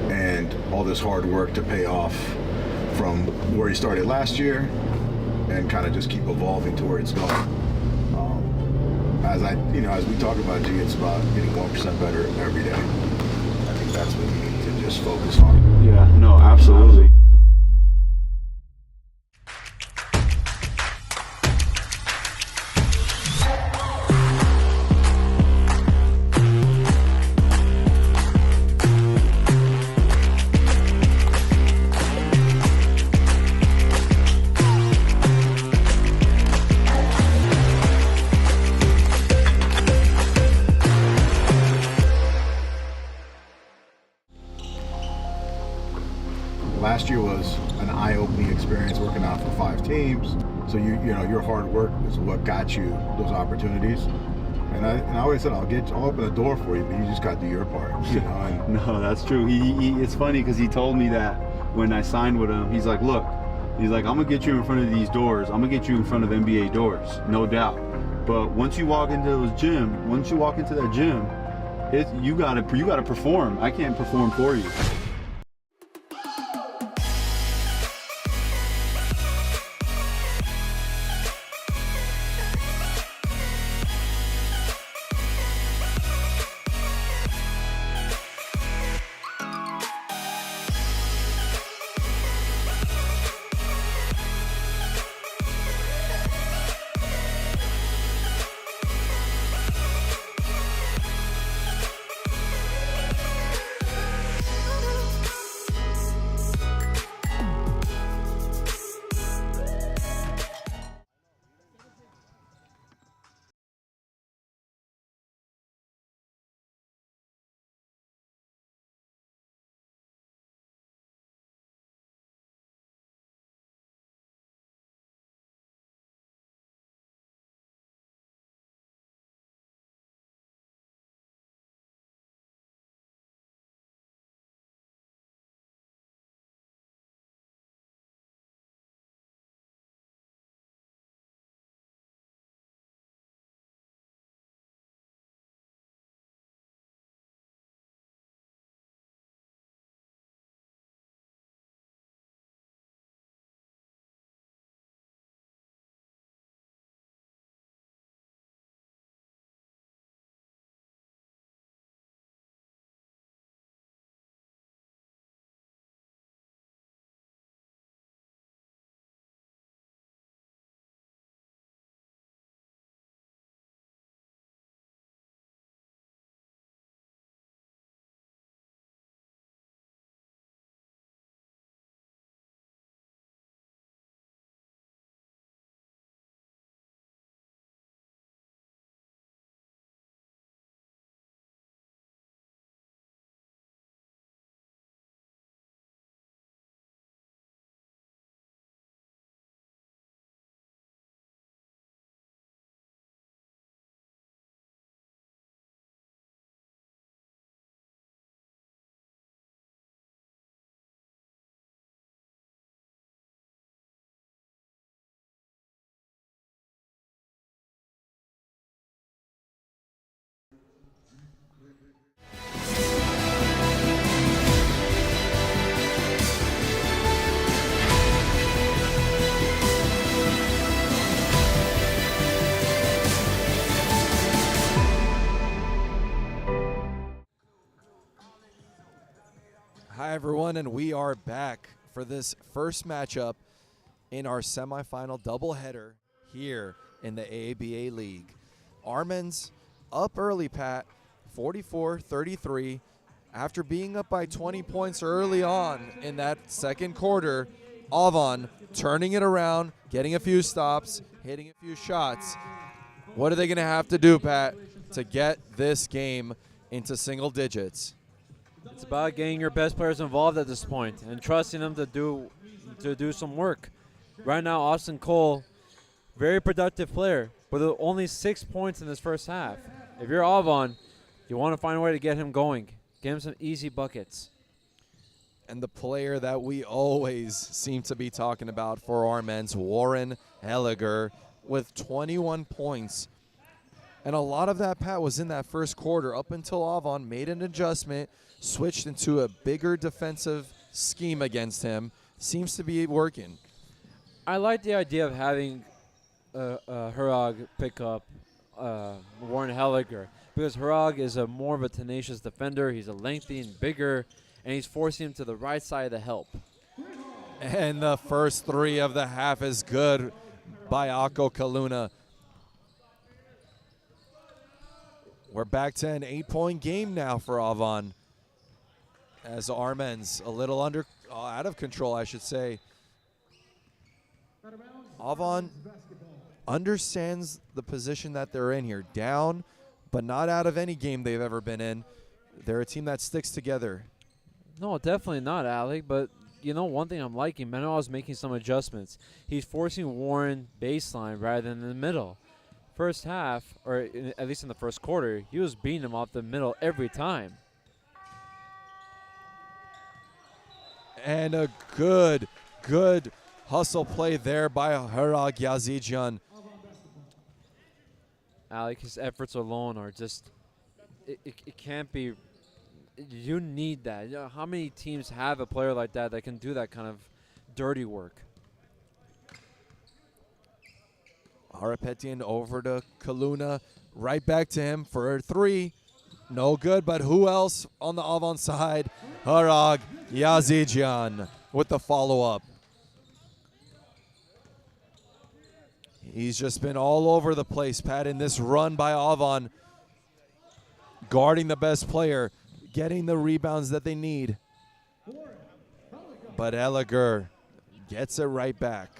and all this hard work to pay off from where he started last year and kind of just keep evolving to where it's going. As we talk about, G, it's about getting 1% better every day. I think that's what we need to just focus on. Yeah, no, absolutely. Last year was an eye-opening experience working out for 5 teams. So your hard work is what got you those opportunities. And I always said I'll open the door for you, but you just got to do your part. No, that's true. He it's funny because he told me that when I signed with him. He's like, look, I'm gonna get you in front of these doors. I'm gonna get you in front of NBA doors, no doubt. But once you walk into that gym, you gotta perform. I can't perform for you. Hi, everyone, and we are back for this first matchup in our semifinal doubleheader here in the AABA League. Armens up early, Pat, 44-33. After being up by 20 points early on in that second quarter, Avan turning it around, getting a few stops, hitting a few shots. What are they going to have to do, Pat, to get this game into single digits? It's about getting your best players involved at this point and trusting them to do some work. Right now, Austin Cole, very productive player, but only 6 points in this first half. If you're Avan, you want to find a way to get him going. Get him some easy buckets. And the player that we always seem to be talking about for Armens, Warren Helliger, with 21 points. And a lot of that, Pat, was in that first quarter up until Avan made an adjustment, switched into a bigger defensive scheme against him. Seems to be working. I like the idea of having Hurag pick up Warren Helliger, because Hurag is more of a tenacious defender. He's a lengthy and bigger, and he's forcing him to the right side of the help. And the first three of the half is good by Akko Kaluna. We're back to an 8-point game now for Avan, as Armens a little out of control, I should say. Avan understands the position that they're in here, down, but not out of any game they've ever been in. They're a team that sticks together. No, definitely not, Alec. But, you know, one thing I'm liking, Manuel is making some adjustments. He's forcing Warren baseline rather than in the middle. First half, or at least in the first quarter, he was beating him off the middle every time. And a good hustle play there by Hurag Yazijian. Alec, his efforts alone are just, it can't be, you need that. You know, how many teams have a player like that that can do that kind of dirty work? Harapetian over to Kaluna, right back to him for a three. No good, but who else on the Avan side? Hurag Yazijian with the follow-up. He's just been all over the place, Pat, in this run by Avan, guarding the best player, getting the rebounds that they need. But Helliger gets it right back.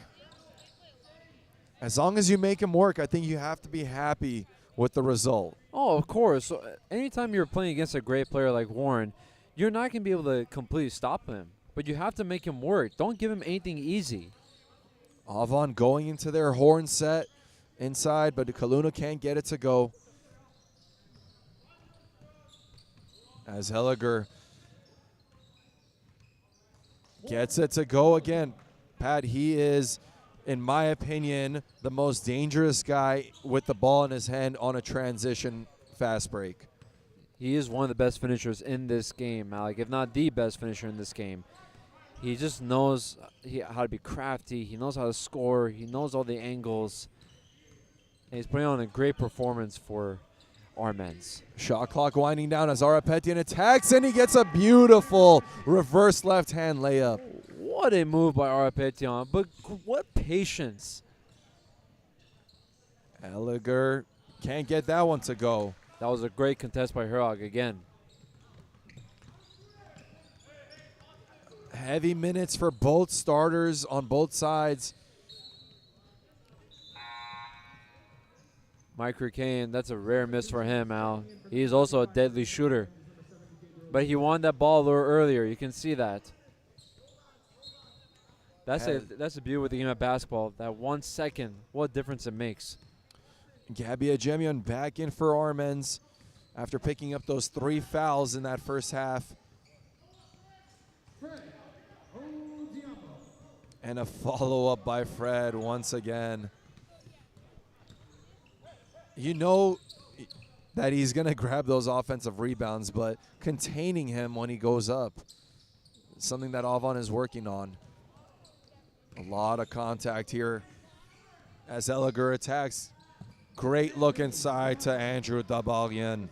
As long as you make him work, I think you have to be happy with the result. Oh, of course. So, anytime you're playing against a great player like Warren, you're not going to be able to completely stop him. But you have to make him work. Don't give him anything easy. Avan going into their horn set inside, but Kaluna can't get it to go. As Helliger gets it to go again. Pat, he is, in my opinion, the most dangerous guy with the ball in his hand on a transition fast break. He is one of the best finishers in this game, Alec, if not the best finisher in this game. He just knows how to be crafty. He knows how to score. He knows all the angles. And he's putting on a great performance for Armens. Shot clock winding down as Harapetian attacks, and he gets a beautiful reverse left-hand layup. What a move by Arapetian, but what patience. Helliger can't get that one to go. That was a great contest by Hurag again. Heavy minutes for both starters on both sides. Mike Ricane, that's a rare miss for him, Al. He's also a deadly shooter. But he won that ball a little earlier. You can see that. That's the beauty with the game of basketball. That 1 second, what difference it makes. Gabi Ajemian back in for Armens after picking up those 3 fouls in that first half. And a follow-up by Fred once again. You know that he's going to grab those offensive rebounds, but containing him when he goes up is something that Avan is working on. A lot of contact here as Helliger attacks. Great look inside to Andrew Dabalian.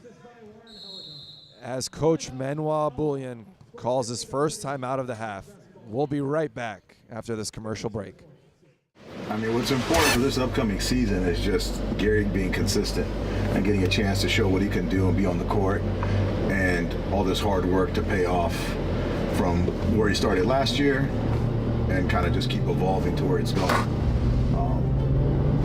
As Coach Menoir Boulian calls his first time out of the half. We'll be right back after this commercial break. I mean, what's important for this upcoming season is just Gary being consistent and getting a chance to show what he can do and be on the court, and all this hard work to pay off from where he started last year and kind of just keep evolving to where it's going.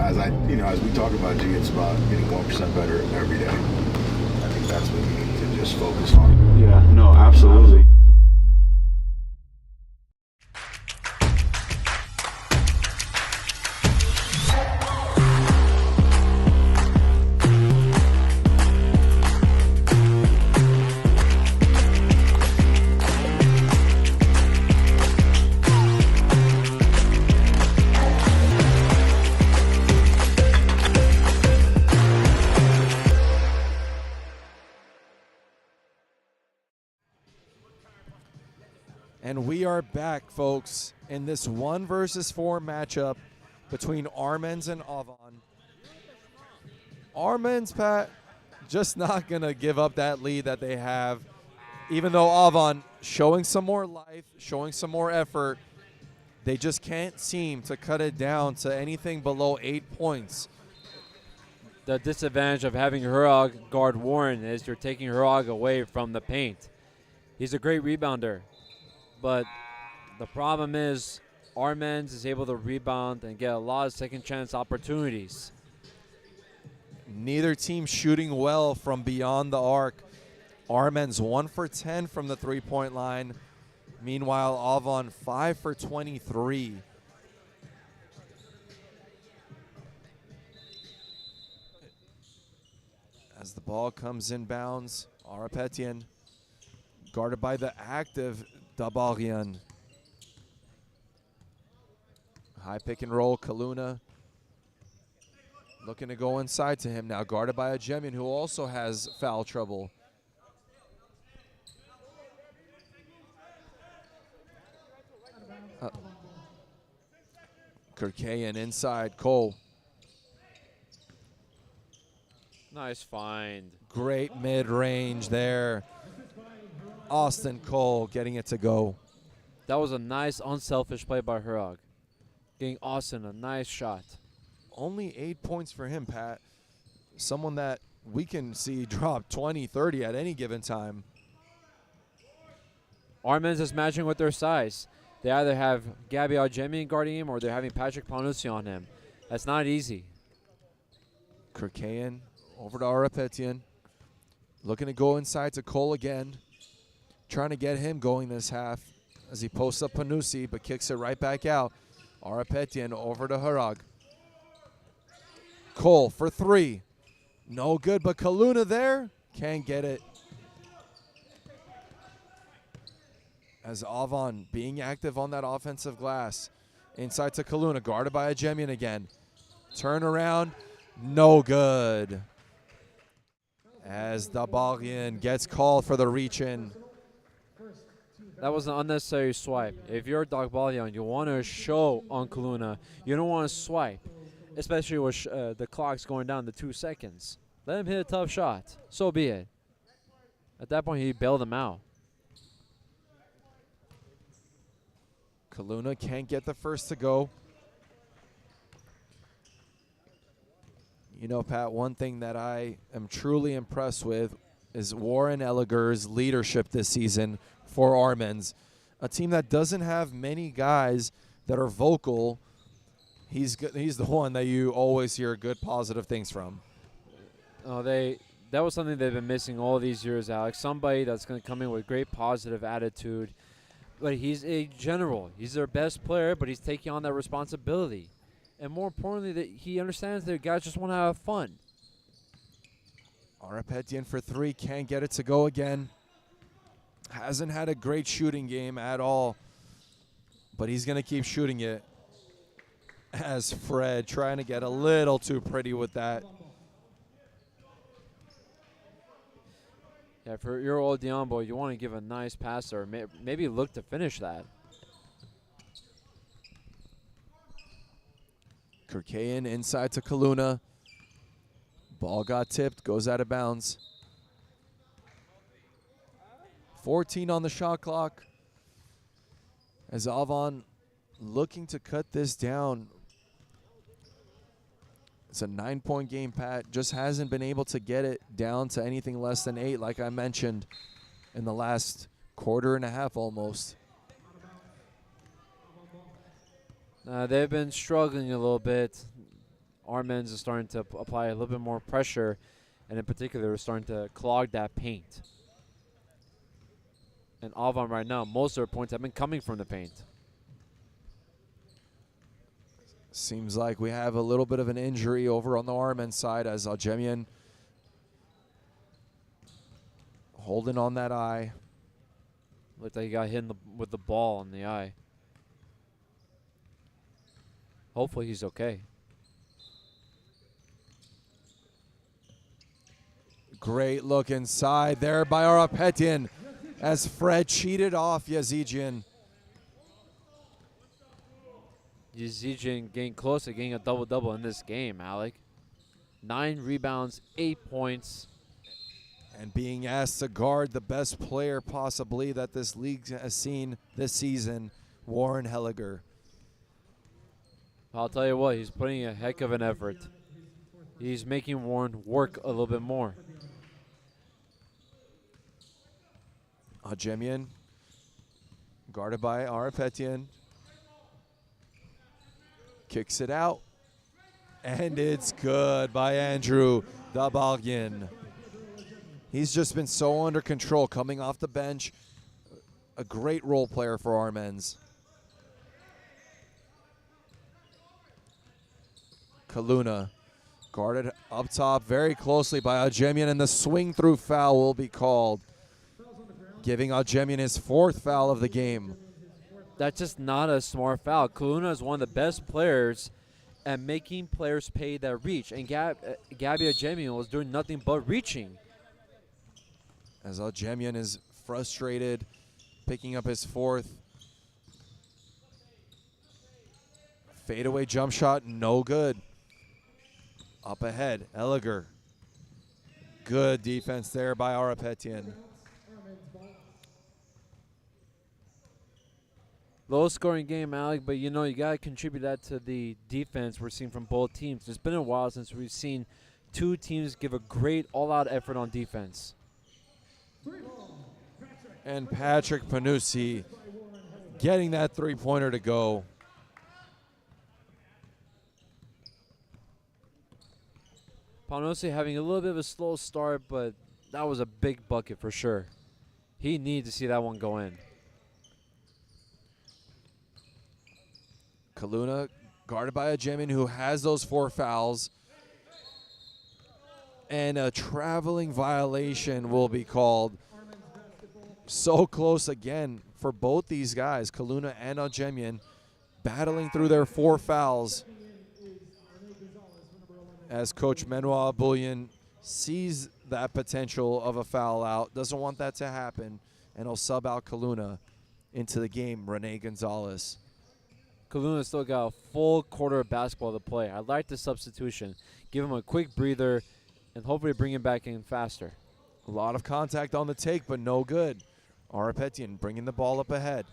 As we talk about, G, it's about getting 1% better every day. I think that's what we need to just focus on. Yeah, no, absolutely. And we are back, folks, in this 1 versus 4 matchup between Armens and Avan. Armens, Pat, just not going to give up that lead that they have, even though Avan showing some more life, showing some more effort. They just can't seem to cut it down to anything below 8 points. The disadvantage of having Hurag guard Warren is you're taking Hurag away from the paint. He's a great rebounder, but the problem is Armens is able to rebound and get a lot of second chance opportunities. Neither team shooting well from beyond the arc. Armens 1 for 10 from the three-point line. Meanwhile, Avan 5 for 23. As the ball comes inbounds, Arapetian guarded by the active Dabarian. High pick and roll, Kaluna looking to go inside to him now, guarded by a Jemian who also has foul trouble. Kirkayan inside, Cole. Nice find. Great mid-range there. Austin Cole getting it to go. That was a nice unselfish play by Hurag. Getting Austin a nice shot. Only 8 points for him, Pat. Someone that we can see drop 20, 30 at any given time. Armens is matching with their size. They either have Gabi Ajemian guarding him or they're having Patrick Panucci on him. That's not easy. Kirkayan over to Arapetian. Looking to go inside to Cole again. Trying to get him going this half as he posts up Panucci but kicks it right back out. Arapetian over to Hurag. Cole for 3. No good, but Kaluna there. Can't get it. As Avan being active on that offensive glass. Inside to Kaluna, guarded by a Jemian again. Turn around, no good. As Dabarian gets called for the reach-in. That was an unnecessary swipe. If you're Dagbalian, you want to show on Kaluna. You don't want to swipe, especially with the clock's going down to 2 seconds. Let him hit a tough shot. So be it. At that point, he bailed him out. Kaluna can't get the first to go. You know, Pat, one thing that I am truly impressed with is Warren Elliger's leadership this season for Armens. A team that doesn't have many guys that are vocal. He's the one that you always hear good, positive things from. That was something they've been missing all these years, Alex. Somebody that's going to come in with great positive attitude. But he's a general. He's their best player, but he's taking on that responsibility. And more importantly, that he understands that guys just want to have fun. Arapetian for 3, can't get it to go again. Hasn't had a great shooting game at all, but he's going to keep shooting it. As Fred trying to get a little too pretty with that. Yeah, for your old Diombo, you want to give a nice pass or maybe look to finish that. Kirkayan inside to Kaluna. Ball got tipped, goes out of bounds. 14 on the shot clock. As Avan looking to cut this down. It's a 9-point game, Pat. Just hasn't been able to get it down to anything less than 8, like I mentioned, in the last quarter and a half almost. They've been struggling a little bit. Armens is starting to apply a little bit more pressure, and in particular, they're starting to clog that paint. And Avan right now, most of their points have been coming from the paint. Seems like we have a little bit of an injury over on the Armen side as Aljemian holding on that eye. Looked like he got hit with the ball in the eye. Hopefully he's okay. Great look inside there by Arapetian as Fred cheated off Yazijian. Yazijian getting close to getting a double-double in this game, Alec. 9 rebounds, 8 points. And being asked to guard the best player possibly that this league has seen this season, Warren Helliger. I'll tell you what, he's putting a heck of an effort. He's making Warren work a little bit more. Aljemian guarded by Arapetian. Kicks it out. And it's good by Andrew Dabalgin. He's just been so under control coming off the bench. A great role player for Armens. Kaluna guarded up top very closely by Aljemian, and the swing through foul will be called, giving Aljemian his 4th foul of the game. That's just not a smart foul. Kaluna is one of the best players at making players pay that reach, and Gabby Aljemian was doing nothing but reaching. As Aljemian is frustrated, picking up his 4th. Fadeaway jump shot, no good. Up ahead, Elliger. Good defense there by Arapetian. Low scoring game, Alec, but you know, you got to contribute that to the defense we're seeing from both teams. It's been a while since we've seen 2 teams give a great all-out effort on defense. And Patrick Panucci getting that 3-pointer to go. Panucci having a little bit of a slow start, but that was a big bucket for sure. He needed to see that one go in. Kaluna guarded by Aljemian, who has those 4 fouls. And a traveling violation will be called. So close again for both these guys, Kaluna and Aljemian, battling through their 4 fouls. As Coach Manuel Bullion sees that potential of a foul out, doesn't want that to happen, and he'll sub out Kaluna into the game, Rene Gonzalez. Kaluna still got a full quarter of basketball to play. I like the substitution. Give him a quick breather and hopefully bring him back in faster. A lot of contact on the take, but no good. Arapetian bringing the ball up ahead.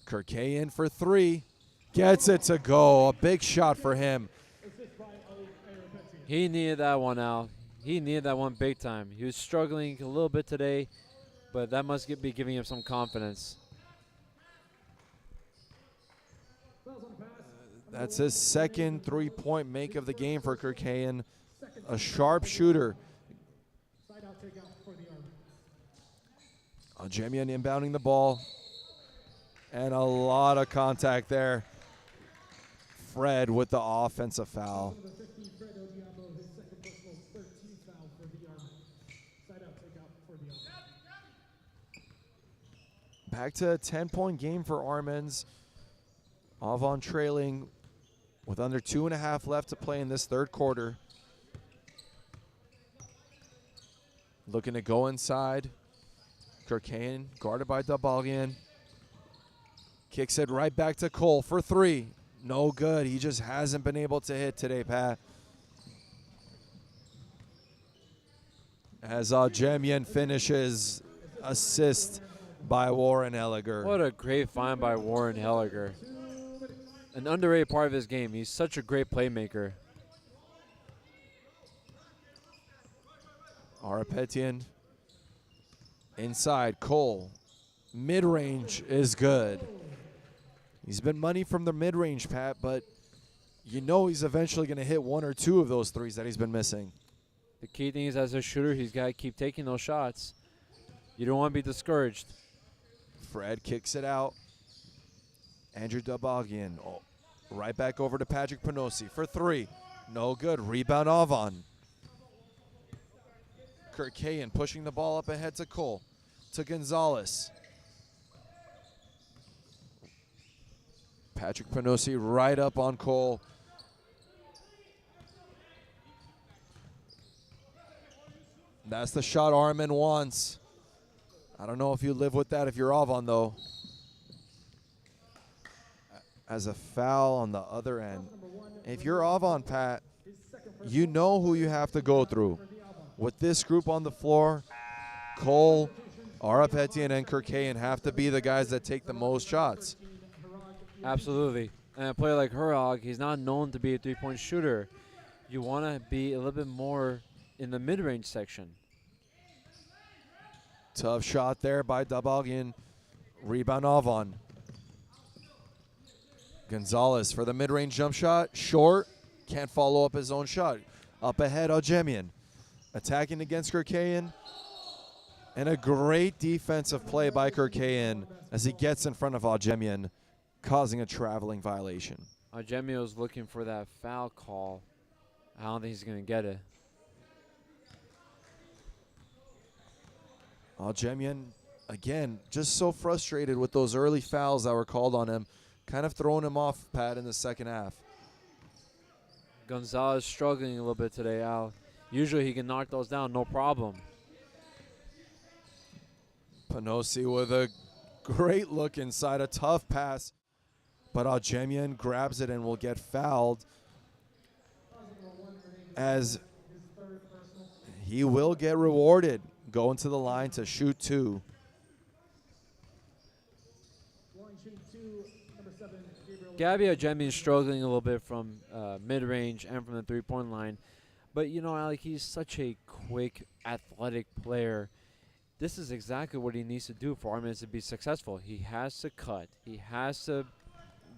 Kirkay in for 3. Gets it to go. A big shot for him. He needed that one out. He needed that one big time. He was struggling a little bit today, but that must be giving him some confidence. That's his 2nd 3-point make of the game for Kirkayan. A sharp shooter. Aljemian inbounding the ball. And a lot of contact there. Fred with the offensive foul. Back to a 10-point game for Armens. Avan trailing with under 2.5 left to play in this 3rd quarter. Looking to go inside. Kirkayan guarded by Dabalgin. Kicks it right back to Cole for 3. No good. He just hasn't been able to hit today, Pat. As Jemian finishes, assist by Warren Helliger. What a great find by Warren Helliger. An underrated part of his game. He's such a great playmaker. Arapetian inside. Cole. Mid-range is good. He's been money from the mid-range, Pat, but you know he's eventually going to hit one or two of those threes that he's been missing. The key thing is, as a shooter, he's got to keep taking those shots. You don't want to be discouraged. Fred kicks it out. Andrew Dabagian. Oh, right back over to Patrick Panosi for three. No good. Rebound Avan. Kirkayan pushing the ball up ahead to Cole. To Gonzalez. Patrick Panosi right up on Cole. That's the shot Armen wants. I don't know if you live with that if you're Avan, though. As a foul on the other end. If you're Avan, Pat, you know who you have to go through. With this group on the floor, Cole, Arapetian, and Kirkayan have to be the guys that take the most shots. Absolutely. And a player like Hurog, he's not known to be a three-point shooter. You want to be a little bit more in the mid-range section. Tough shot there by Dabagian. Rebound Avan. Gonzalez for the mid-range jump shot. Short. Can't follow up his own shot. Up ahead, Ojemian. Attacking against Kirkayan. And a great defensive play by Kirkayan as he gets in front of Ojemian, causing a traveling violation. Ojemio's looking for that foul call. I don't think he's going to get it. Ojemian, again, just so frustrated with those early fouls that were called on him. Kind of throwing him off, Pat, in the second half. Gonzalez struggling a little bit today, Al. Usually he can knock those down, no problem. Panosi with a great look inside, a tough pass. But Ojemian grabs it and will get fouled, as he will get rewarded going to the line to shoot two. Gabby Ojemian is struggling a little bit from mid-range and from the three-point line. But, you know, Alec, he's such a quick, athletic player. This is exactly what he needs to do for Armens to be successful. He has to cut. He has to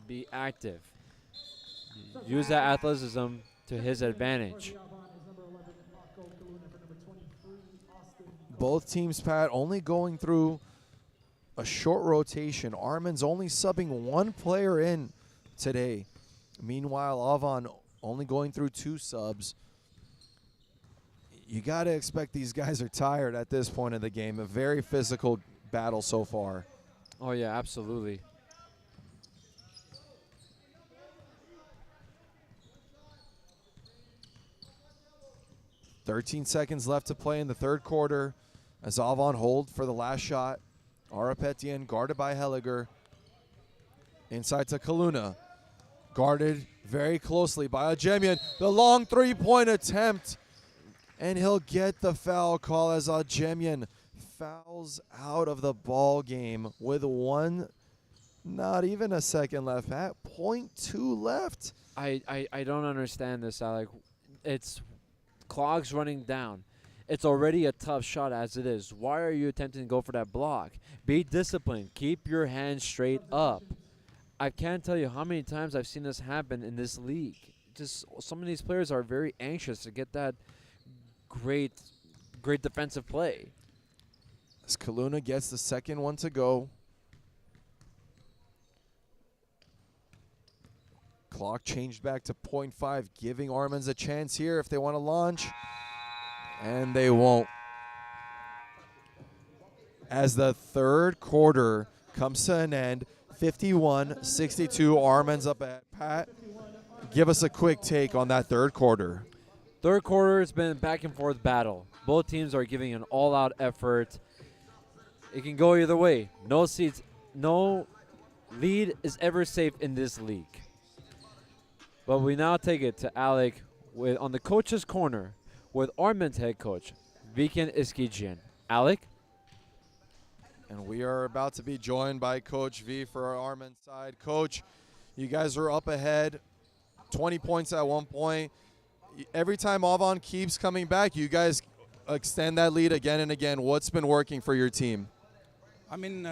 be active. Use that athleticism to his advantage. Both teams, Pat, only going through a short rotation. Armen's only subbing one player in today. Meanwhile, Avan only going through two subs. You got to expect these guys are tired at this point of the game. A very physical battle so far. Oh, yeah, absolutely. .13 seconds left to play in the third quarter as Avan hold for the last shot. Arapetian guarded by Helliger. Inside to Kaluna. Guarded very closely by Ojemian. The long three-point attempt. And he'll get the foul call as Ojemian fouls out of the ball game with not even a second left. At .2 left. I don't understand this, Alec. It's clock's running down. It's already a tough shot as it is. Why are you attempting to go for that block? Be disciplined. Keep your hands straight up. I can't tell you how many times I've seen this happen in this league. Just some of these players are very anxious to get that great defensive play. As Kaluna gets the second one to go. Clock changed back to .5, giving Armens a chance here if they want to launch. And they won't. As the third quarter comes to an end, 51-62, Armens up at Pat. Give us a quick take on that third quarter. Third quarter has been a back and forth battle. Both teams are giving an all-out effort. It can go either way. No lead is ever safe in this league. But we now take it to Alec on the coach's corner with Armens head coach Viken Iskijian. Alec? And we are about to be joined by Coach V for our Armens side. Coach, you guys are up ahead, 20 points at one point. Every time Avan keeps coming back, you guys extend that lead again and again. What's been working for your team? I mean,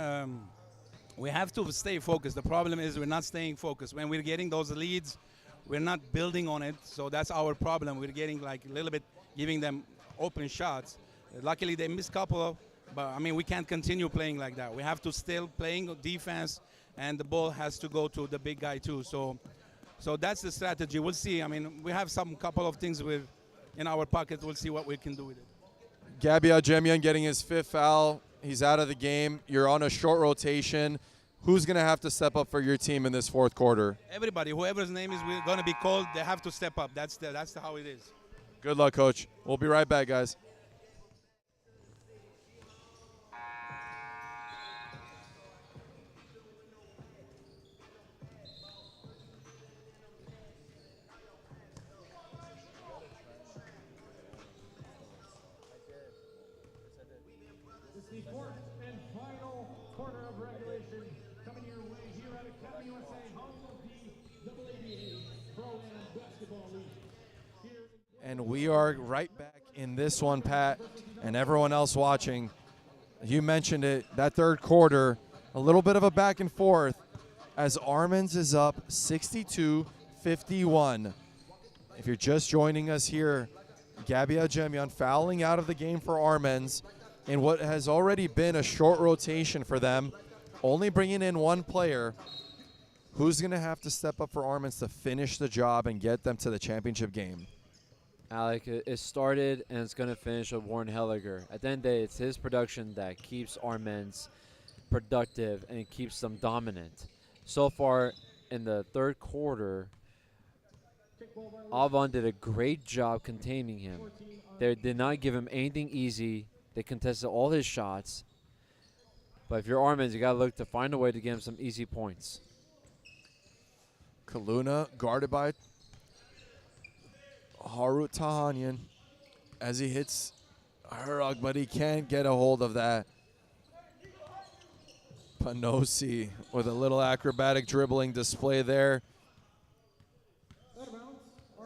we have to stay focused. The problem is we're not staying focused. When we're getting those leads, we're not building on it. So that's our problem. We're getting like a little bit, giving them open shots. Luckily, they missed a couple, but I mean, we can't continue playing like that. We have to still playing defense, and the ball has to go to the big guy too. So that's the strategy. We'll see. I mean, we have some couple of things in our pocket. We'll see what we can do with it. Gabia Jemian getting his 5th foul. He's out of the game. You're on a short rotation. Who's going to have to step up for your team in this 4th quarter? Everybody, whoever's name is going to be called, they have to step up. That's how it is. Good luck, Coach. We'll be right back, guys. The 4th and final quarter of regulation coming your way here at Academy USA, home of the AABA Pro-Am Basketball League. And we are right back in this one, Pat, and everyone else watching. You mentioned it, that 3rd quarter, a little bit of a back and forth as Armens is up 62-51. If you're just joining us here, Gabia Jemian fouling out of the game for Armens in what has already been a short rotation for them, only bringing in one player. Who's going to have to step up for Armens to finish the job and get them to the championship game? Alec, it started and it's going to finish with Warren Helliger. At the end of the day, it's his production that keeps Armens productive and keeps them dominant. So far in the 3rd quarter, Avan did a great job containing him. They did not give him anything easy. They contested all his shots. But if you're Armens, you got to look to find a way to get him some easy points. Kaluna guarded by Harut Tahanyan as he hits Herog, but he can't get a hold of that. Panosi with a little acrobatic dribbling display there.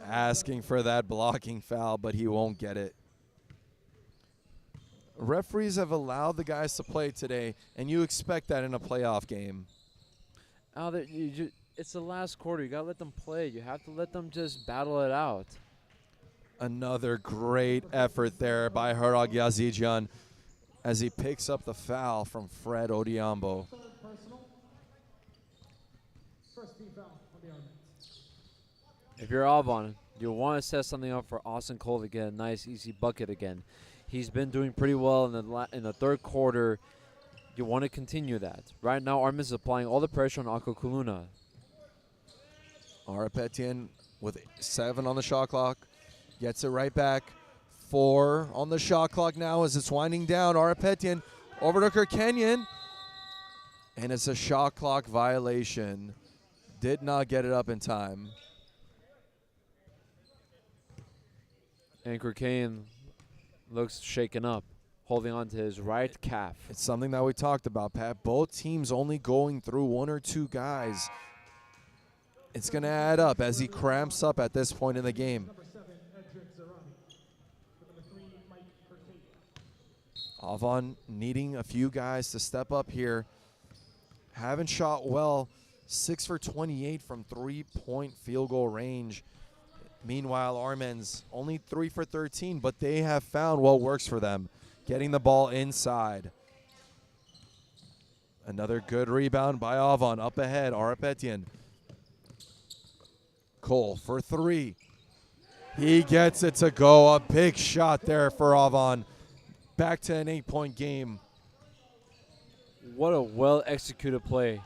Asking for that blocking foul, but he won't get it. Referees have allowed the guys to play today, and you expect that in a playoff game. It's the last quarter. You got to let them play. You have to let them just battle it out. Another great effort there by Herog Yazijian as he picks up the foul from Fred Odiambo. If you're Avan, you want to set something up for Austin Cole to get a nice, easy bucket again. He's been doing pretty well in the 3rd quarter. You want to continue that. Right now, Armens is applying all the pressure on Akko Kuluna. Arapetian with 7 on the shot clock. Gets it right back. 4 on the shot clock now as it's winding down. Arapetian over to Kirkenyan. And it's a shot clock violation. Did not get it up in time. And Kirkayan looks shaken up, holding on to his right calf. It's something that we talked about, Pat. Both teams only going through 1 or 2 guys. It's going to add up as he cramps up at this point in the game. Avan needing a few guys to step up here. Haven't shot well. 6 for 28 from 3-point field goal range. Meanwhile, Armens only 3 for 13, but they have found what works for them, getting the ball inside. Another good rebound by Avan. Up ahead, Arapetian. Cole for 3. He gets it to go. A big shot there for Avan. Back to an 8-point game. What a well-executed play.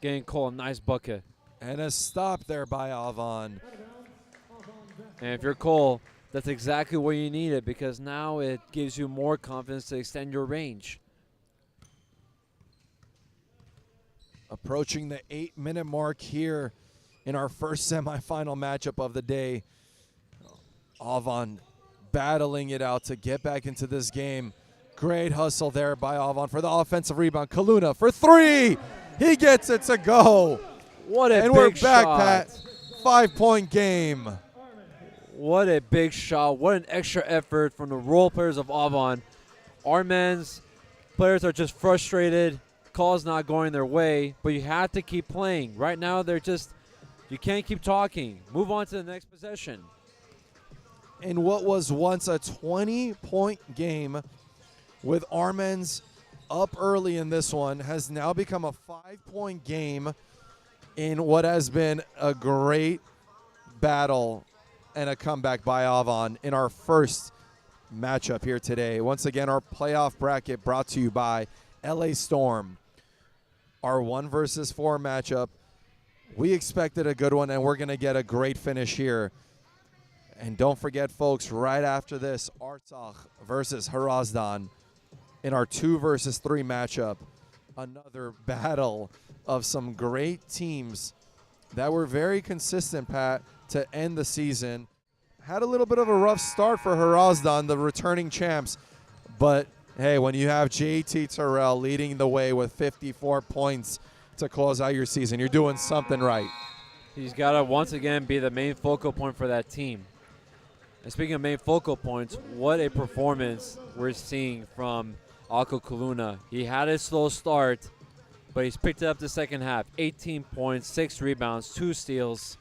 Getting Cole a nice bucket. And a stop there by Avan. And if you're Cole, that's exactly what you needed, because now it gives you more confidence to extend your range. Approaching the 8-minute mark here in our first semifinal matchup of the day. Avan battling it out to get back into this game. Great hustle there by Avan for the offensive rebound. Kaluna for three. He gets it to go. What a and big we're back, shot. Pat. 5-point game. What a big shot. What an extra effort from the role players of Avan. Armens players are just frustrated. Calls not going their way, but you have to keep playing. Right now, they're just, you can't keep talking. Move on to the next possession. In what was once a 20-point game with Armens up early in this one has now become a 5-point game in what has been a great battle and a comeback by Avan in our first matchup here today. Once again, our playoff bracket brought to you by LA Storm. Our 1 versus 4 matchup. We expected a good one, and we're going to get a great finish here. And don't forget, folks, right after this, Artsakh versus Hrazdan in our 2 versus 3 matchup. Another battle of some great teams that were very consistent, Pat, to end the season. Had a little bit of a rough start for Hrazdan, the returning champs. But, hey, when you have JT Terrell leading the way with 54 points to close out your season, you're doing something right. He's got to once again be the main focal point for that team. And speaking of main focal points, what a performance we're seeing from Ako Kaluna. He had a slow start, but he's picked it up the second half. 18 points, 6 rebounds, 2 steals.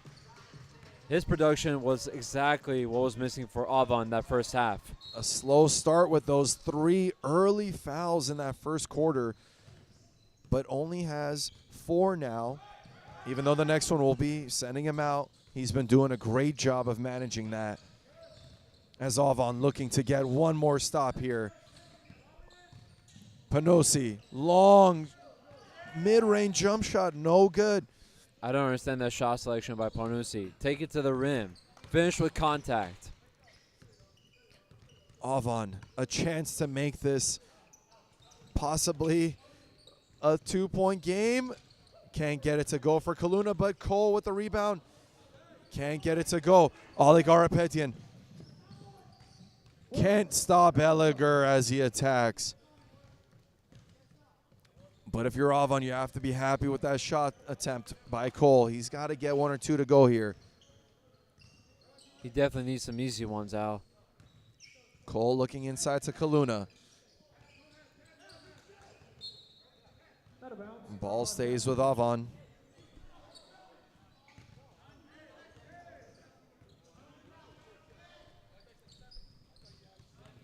His production was exactly what was missing for Avan that first half. A slow start with those 3 early fouls in that first quarter, but only has 4 now. Even though the next one will be sending him out, he's been doing a great job of managing that. As Avan looking to get one more stop here. Panosi, long mid-range jump shot, no good. I don't understand that shot selection by Parnusi. Take it to the rim. Finish with contact. Avan, a chance to make this possibly a 2-point game. Can't get it to go for Kaluna, but Cole with the rebound. Can't get it to go. Oleg Arapetian can't stop Elliger as he attacks. But if you're Avan, you have to be happy with that shot attempt by Cole. He's got to get 1 or 2 to go here. He definitely needs some easy ones, Al. Cole looking inside to Kaluna. Ball stays with Avan.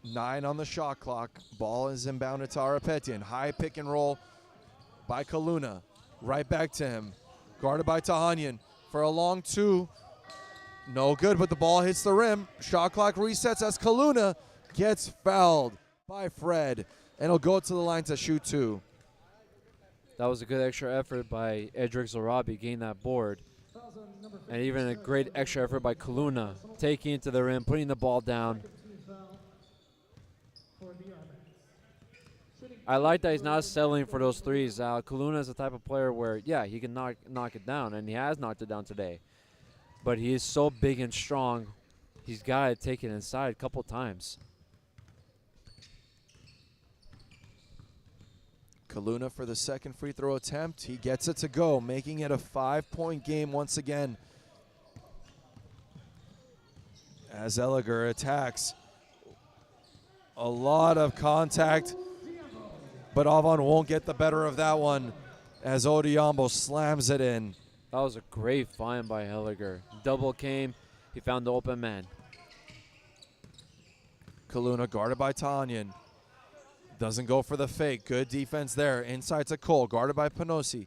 Nine on the shot clock. Ball is inbounded to Arapetian. High pick and roll by Kaluna. Right back to him. Guarded by Tahanyan for a long 2. No good, but the ball hits the rim. Shot clock resets as Kaluna gets fouled by Fred. And he'll go to the line to shoot 2. That was a good extra effort by Edric Zorabi getting that board. And even a great extra effort by Kaluna, taking it to the rim, putting the ball down. I like that he's not settling for those threes. Kaluna is the type of player where, yeah, he can knock it down, and he has knocked it down today. But he is so big and strong, he's got to take it inside a couple times. Kaluna for the second free throw attempt. He gets it to go, making it a 5-point game once again. As Elliger attacks. A lot of contact, but Avan won't get the better of that one as Odiambo slams it in. That was a great find by Elliger. Double came, he found the open man. Kaluna guarded by Tanyan. Doesn't go for the fake. Good defense there. Inside to Cole, guarded by Panosi.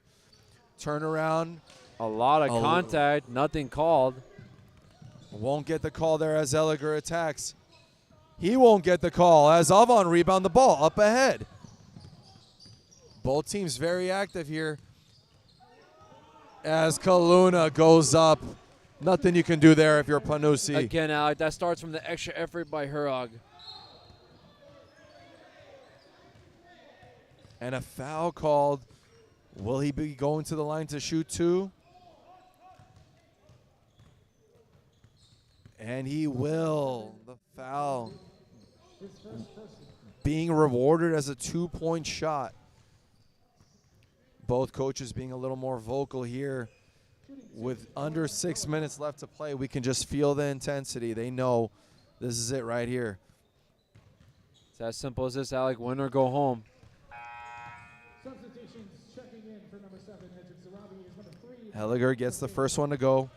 Turnaround. A lot of contact, nothing called. Won't get the call there as Elliger attacks. He won't get the call as Avan rebound the ball up ahead. Both teams very active here. As Kaluna goes up. Nothing you can do there if you're Panusi. Again, Alec, that starts from the extra effort by Hurog. And a foul called. Will he be going to the line to shoot 2? And he will. The foul being rewarded as a 2-point shot. Both coaches being a little more vocal here. With under 6 minutes left to play, we can just feel the intensity. They know this is it right here. It's as simple as this, Alec. Win or go home. Substitutions checking in for number 7, entrance Arabi is number 3. Helliger gets the first one to go.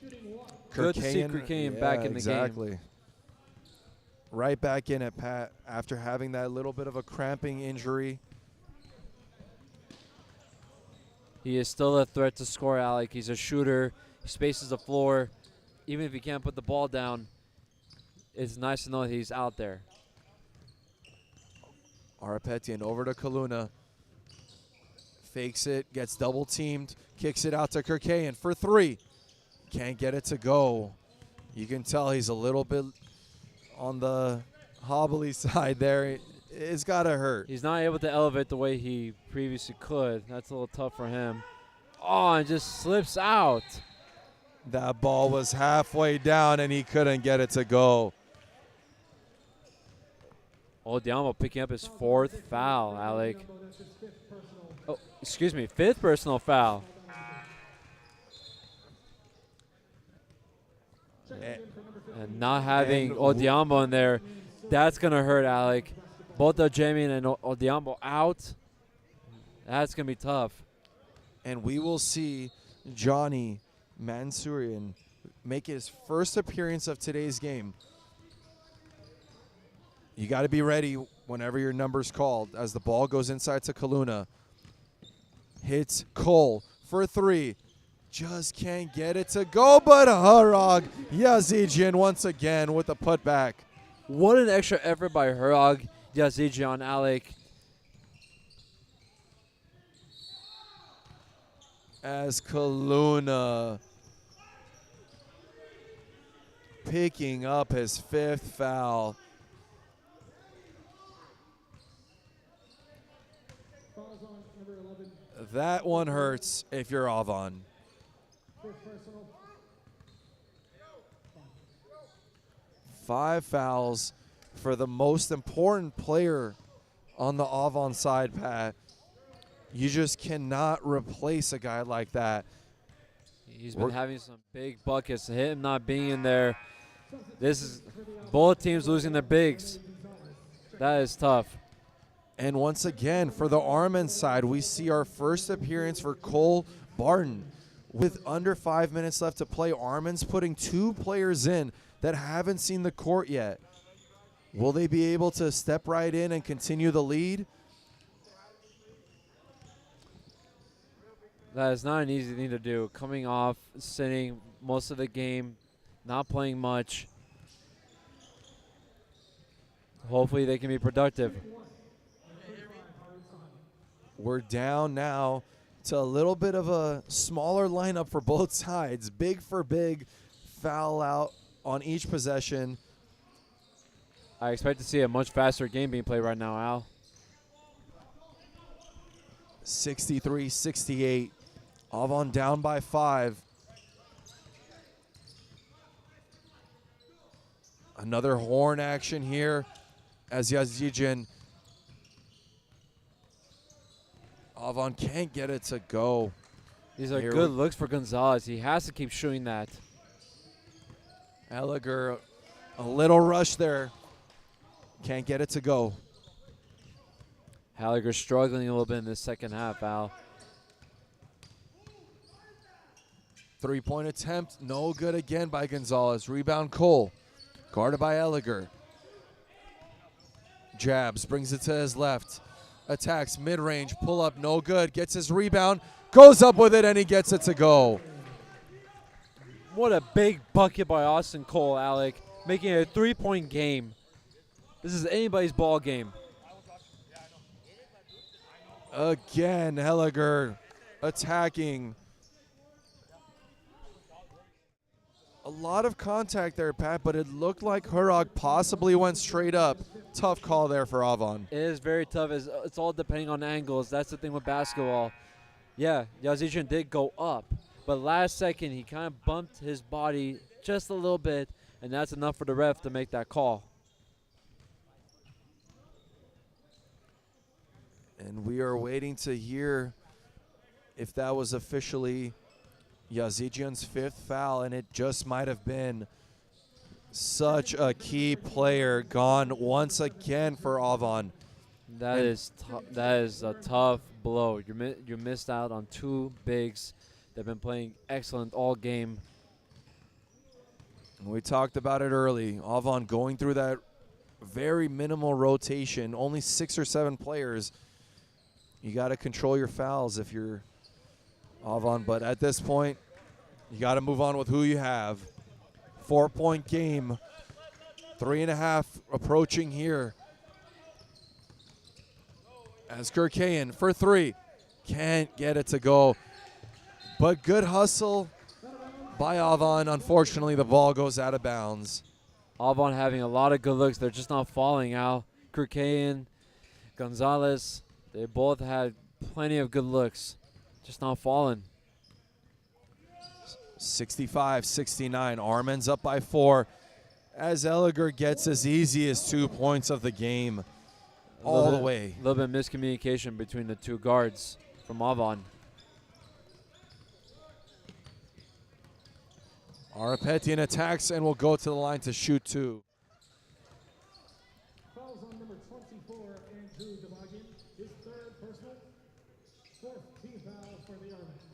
Shooting 1. Good to see Kirkayan- Kirkayan back in the game. exactly. Right back in it, Pat, after having that little bit of a cramping injury. He is still a threat to score, Alec. He's a shooter. He spaces the floor. Even if he can't put the ball down, it's nice to know that he's out there. Arapetian over to Kaluna. Fakes it, gets double teamed, kicks it out to Kirkayan for 3. Can't get it to go. You can tell he's a little bit on the hobbly side there. It's got to hurt. He's not able to elevate the way he previously could. That's a little tough for him. Oh, and just slips out. That ball was halfway down and he couldn't get it to go. Diamo picking up his 4th foul, Alec. Oh, excuse me, 5th personal foul. And not having Odiambo in there, that's going to hurt, Alec. Both Jamie and Odiambo out. That's going to be tough. And we will see Johnny Mansourian make his first appearance of today's game. You got to be ready whenever your number's called as the ball goes inside to Kaluna. Hits Cole for 3. Just can't get it to go, but Harag Yazijian once again with a putback. What an extra effort by Harag Yazijian on Alec. As Kaluna picking up his 5th foul. Fouls on number 11. That one hurts if you're Avan. First personal. 5 fouls for the most important player on the Avan side, Pat. You just cannot replace a guy like that. He's been having some big buckets. Him not being in there. This is both teams losing their bigs. That is tough. And once again, for the Armens side, we see our first appearance for Cole Barton. With under 5 minutes left to play, Armens putting 2 players in that haven't seen the court yet. Will they be able to step right in and continue the lead? That is not an easy thing to do. Coming off, sitting most of the game, not playing much. Hopefully they can be productive. We're down now to a little bit of a smaller lineup for both sides. Big for big, foul out on each possession. I expect to see a much faster game being played right now, Al. 63-68. Avan down by 5. Another horn action here as Yazijian. Avan can't get it to go. These are Here good looks for Gonzalez. He has to keep shooting that. Elliger, a little rush there. Can't get it to go. Halliger struggling a little bit in the second half, Al. 3-point attempt, no good again by Gonzalez. Rebound Cole, guarded by Elliger. Jabs, brings it to his left. Attacks, mid-range, pull up, no good. Gets his rebound, goes up with it, and he gets it to go. What a big bucket by Austin Cole, Alec. Making it a 3-point game. This is anybody's ball game. Again, Helliger attacking. A lot of contact there, Pat, but it looked like Hurok possibly went straight up. Tough call there for Avan. It is very tough. It's all depending on angles. That's the thing with basketball. Yeah, Yazijian did go up, but last second he kind of bumped his body just a little bit, and that's enough for the ref to make that call. And we are waiting to hear if that was officially Yazijian's 5th foul, and it just might have been. Such a key player gone once again for Avan. That is a tough blow. You missed out on 2 bigs. They've been playing excellent all game. We talked about it early. Avan going through that very minimal rotation, only 6 or 7 players. You got to control your fouls if you're Avan, but at this point, you got to move on with who you have. 4-point game, 3.5 approaching here. As Kirkayan for 3, can't get it to go. But good hustle by Avan. Unfortunately, the ball goes out of bounds. Avan having a lot of good looks. They're just not falling out. Kirkayan, Gonzalez, they both had plenty of good looks. Just not falling. 65-69. Armens up by 4 as Elliger gets as easy as 2 points of the game all the way. A little bit of miscommunication between the 2 guards from Avan. Arapetian attacks and will go to the line to shoot 2. Fouls on number 24, Andrew Demagian. His 3rd personal. 4th team foul for the Armens.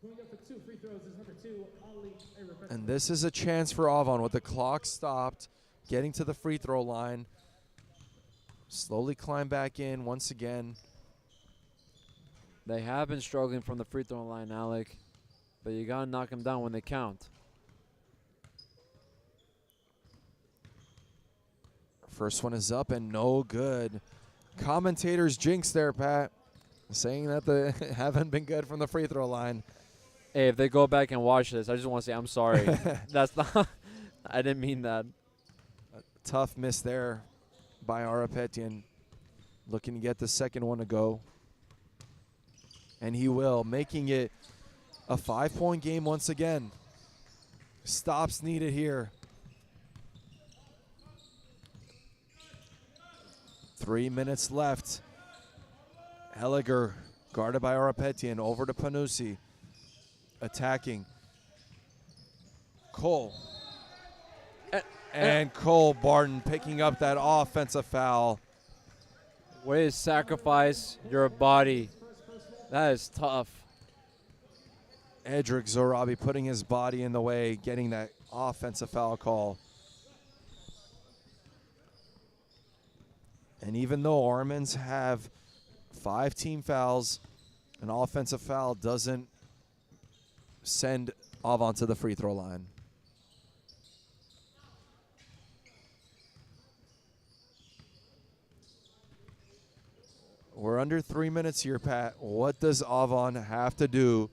Going up for 2 free throws is number 2, Ali Arapetian. And this is a chance for Avan with the clock stopped, getting to the free throw line. Slowly climb back in once again. They have been struggling from the free throw line, Alec, but you got to knock them down when they count. First one is up and no good. Commentators jinx there, Pat, saying that they haven't been good from the free throw line. Hey, if they go back and watch this, I just want to say I'm sorry. That's not. I didn't mean that. A tough miss there by Arapetian, looking to get the second one to go. And he will, making it a 5-point game once again. Stops needed here. 3 minutes left. Elliger guarded by Arapetian, over to Panusi. Attacking. Cole. And Cole Barton picking up that offensive foul. Way to sacrifice your body. That is tough. Edric Zorabi putting his body in the way, getting that offensive foul call. And even though Armens have 5 team fouls, an offensive foul doesn't send Avan to the free throw line. We're under 3 minutes here, Pat. What does Avan have to do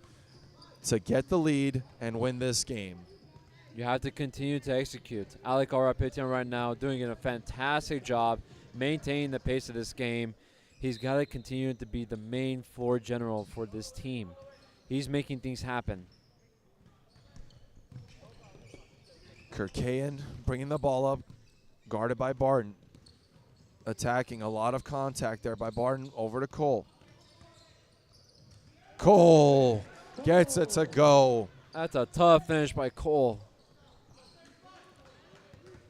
to get the lead and win this game? You have to continue to execute. Alec Arapetian right now doing a fantastic job maintaining the pace of this game. He's got to continue to be the main floor general for this team. He's making things happen. Kirkayan bringing the ball up, guarded by Barton. Attacking, a lot of contact there by Barton, over to Cole. Cole gets it to go. That's a tough finish by Cole.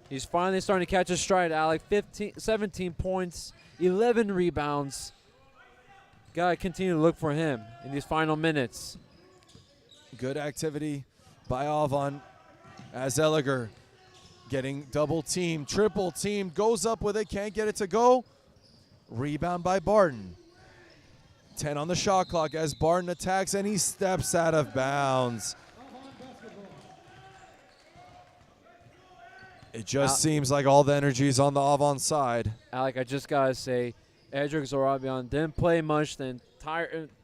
He's finally starting to catch his stride, Alec. 17 points, 11 rebounds. Got to continue to look for him in these final minutes. Good activity by Avan as Elliger getting double team, triple team, goes up with it, can't get it to go. Rebound by Barton. 10 on the shot clock as Barton attacks and he steps out of bounds. It just seems like all the energy is on the Avan side. Alec, I just got to say, Edric Zorabian didn't play much pretty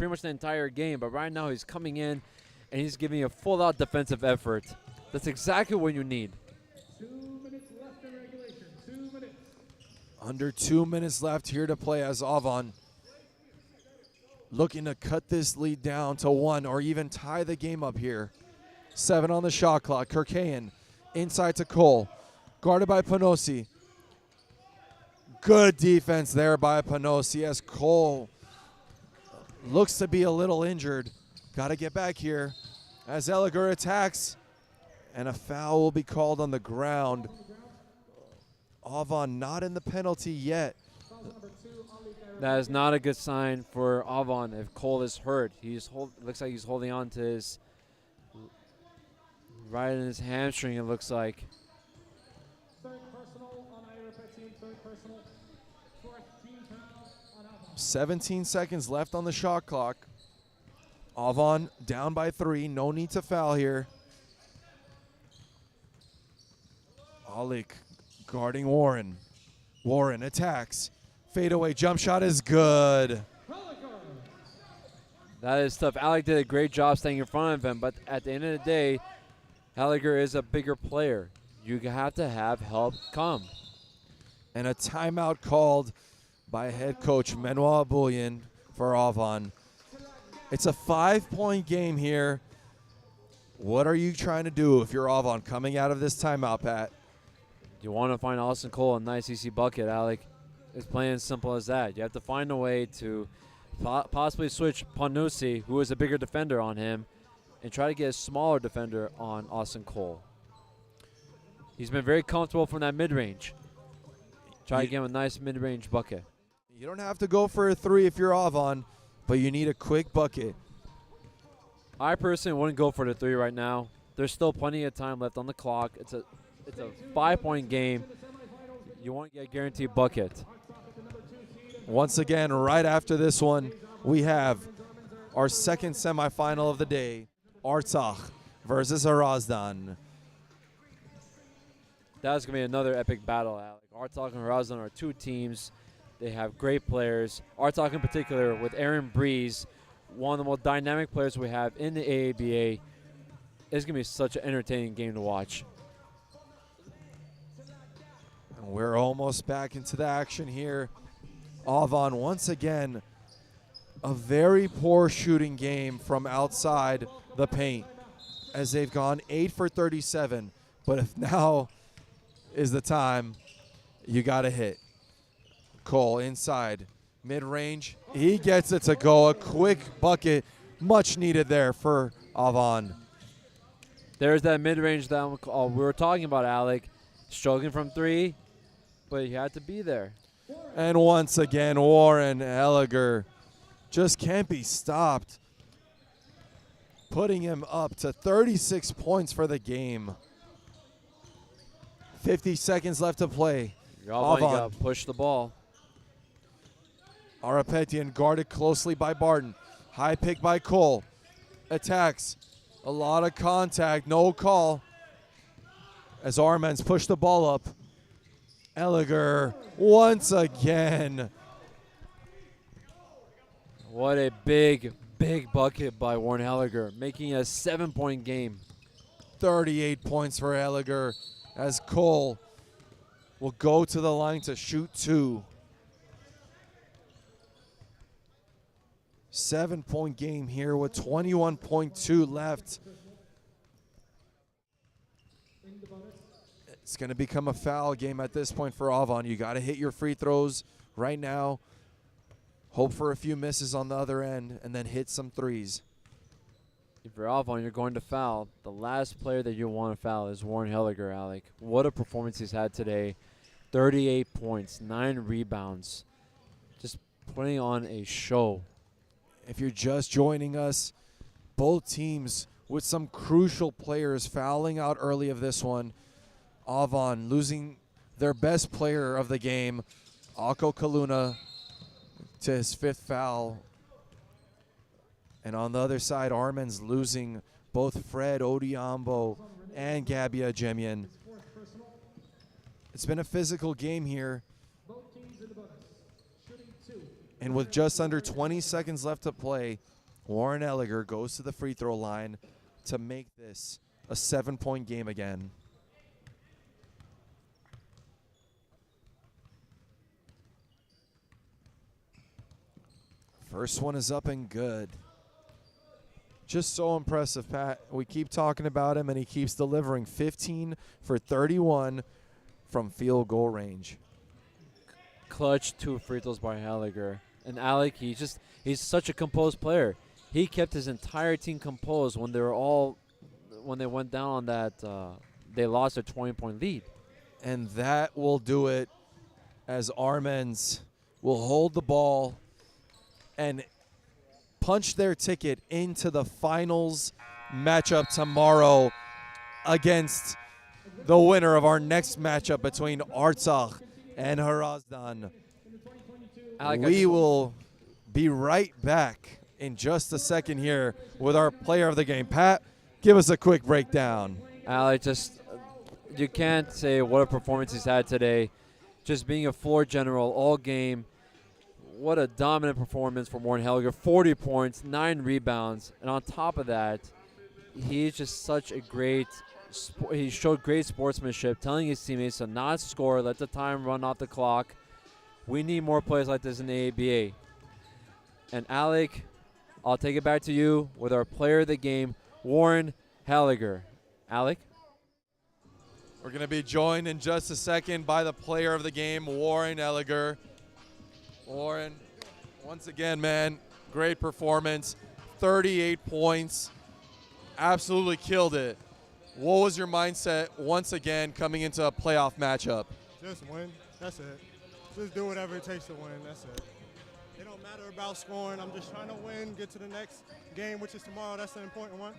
much the entire game, but right now he's coming in and he's giving a full-out defensive effort. That's exactly what you need. 2 minutes left in regulation. 2 minutes. Under 2 minutes left here to play as Avan looking to cut this lead down to 1 or even tie the game up here. 7 on the shot clock. Kirkayan Inside to Cole. Guarded by Panosi. Good defense there by Panosi as Cole looks to be a little injured. Got to get back here as Elliger attacks. And a foul will be called on the ground. Avan not in the penalty yet. That is not a good sign for Avan if Cole is hurt. Looks like he's holding on to his right in his hamstring, it looks like. Third personal on Ira Petit, third personal. Fourth team foul on Avan. 17 seconds left on the shot clock. Avan down by 3. No need to foul here. Alik guarding Warren. Warren attacks. Fadeaway jump shot is good. That is tough. Alec did a great job staying in front of him, but at the end of the day, Halliger is a bigger player. You have to have help come. And a timeout called by head coach Menoa Bullion for Avan. It's a 5-point game here. What are you trying to do if you're Avan coming out of this timeout, Pat? You want to find Austin Cole a nice easy bucket, Alec. It's plain and simple as that. You have to find a way to possibly switch Panusi, who is a bigger defender, on him, and try to get a smaller defender on Austin Cole. He's been very comfortable from that mid-range. Try to give him a nice mid-range bucket. You don't have to go for a 3 if you're Avan, but you need a quick bucket. I personally wouldn't go for the 3 right now. There's still plenty of time left on the clock. It's a 5-point game. You want to get a guaranteed bucket. Once again, right after this one, we have our second semifinal of the day, Artsakh versus Arazdan. That's going to be another epic battle, Alec. Artsakh and Arazdan are two teams. They have great players. Artsakh in particular with Aaron Breeze, one of the most dynamic players we have in the AABA. It's going to be such an entertaining game to watch. And we're almost back into the action here. Avan, once again, a very poor shooting game from outside the paint as they've gone 8 for 37. But if now is the time, you got to hit. Cole inside, mid-range. He gets it to go. A quick bucket, much needed there for Avan. There's that mid-range that we were talking about, Alec. Struggling from 3, but he had to be there. And once again, Warren Elliger just can't be stopped, putting him up to 36 points for the game. 50 seconds left to play. Avan got to push the ball. Arapetian guarded closely by Barton. High pick by Cole. Attacks. A lot of contact. No call. As Armens push the ball up. Elliger once again. What a big, big bucket by Warren Elliger, making a 7-point game. 38 points for Elliger as Cole will go to the line to shoot 2. 7-point game here with 21.2 left. It's going to become a foul game at this point for Avan. You got to hit your free throws right now. Hope for a few misses on the other end and then hit some threes. If you're Avan, you're going to foul. The last player that you want to foul is Warren Elliger, Alec. What a performance he's had today. 38 points, 9 rebounds. Just putting on a show. If you're just joining us, both teams with some crucial players fouling out early of this one. Avan losing their best player of the game, Ako Kaluna, to his 5th foul. And on the other side, Armens losing both Fred Odiambo and Gabia Jemian. It's been a physical game here. And with just under 20 seconds left to play, Warren Elliger goes to the free throw line to make this a 7-point game again. First one is up and good. Just so impressive, Pat. We keep talking about him, and he keeps delivering. 15 for 31 from field goal range. Clutch 2 free throws by Halliger. And Alec, he's such a composed player. He kept his entire team composed when they went down on that, they lost a 20-point lead. And that will do it, as Armens will hold the ball and punch their ticket into the finals matchup tomorrow against the winner of our next matchup between Artsakh and Hrazdan. Alec, We will be right back in just a second here with our player of the game. Pat, give us a quick breakdown. Alec, you can't say what a performance he's had today. Just being a floor general all game. What a dominant performance from Warren Helliger. 40 points, 9 rebounds. And on top of that, he's just such a he showed great sportsmanship, telling his teammates to not score, let the time run off the clock. We need more players like this in the AABA. And Alec, I'll take it back to you with our player of the game, Warren Helliger. Alec? We're going to be joined in just a second by the player of the game, Warren Helliger. Warren, once again, man, great performance. 38 points. Absolutely killed it. What was your mindset once again coming into a playoff matchup? Just win. That's it. Just do whatever it takes to win. That's it. It don't matter about scoring. I'm just trying to win, get to the next game, which is tomorrow. That's the important one.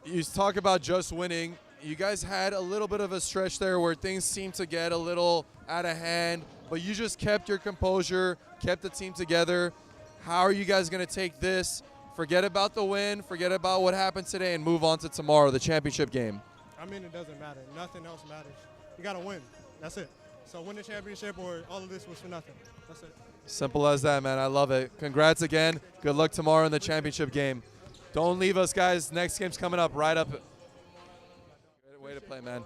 You talk about just winning. You guys had a little bit of a stretch there where things seemed to get a little out of hand, but you just kept your composure, kept the team together. How are you guys going to take this? Forget about the win, forget about what happened today, and move on to tomorrow, the championship game. I mean, it doesn't matter. Nothing else matters. You got to win. That's it. So win the championship or all of this was for nothing. That's it. Simple as that, man. I love it. Congrats again. Good luck tomorrow in the championship game. Don't leave us, guys. Next game's coming up right up. Great way to play, man.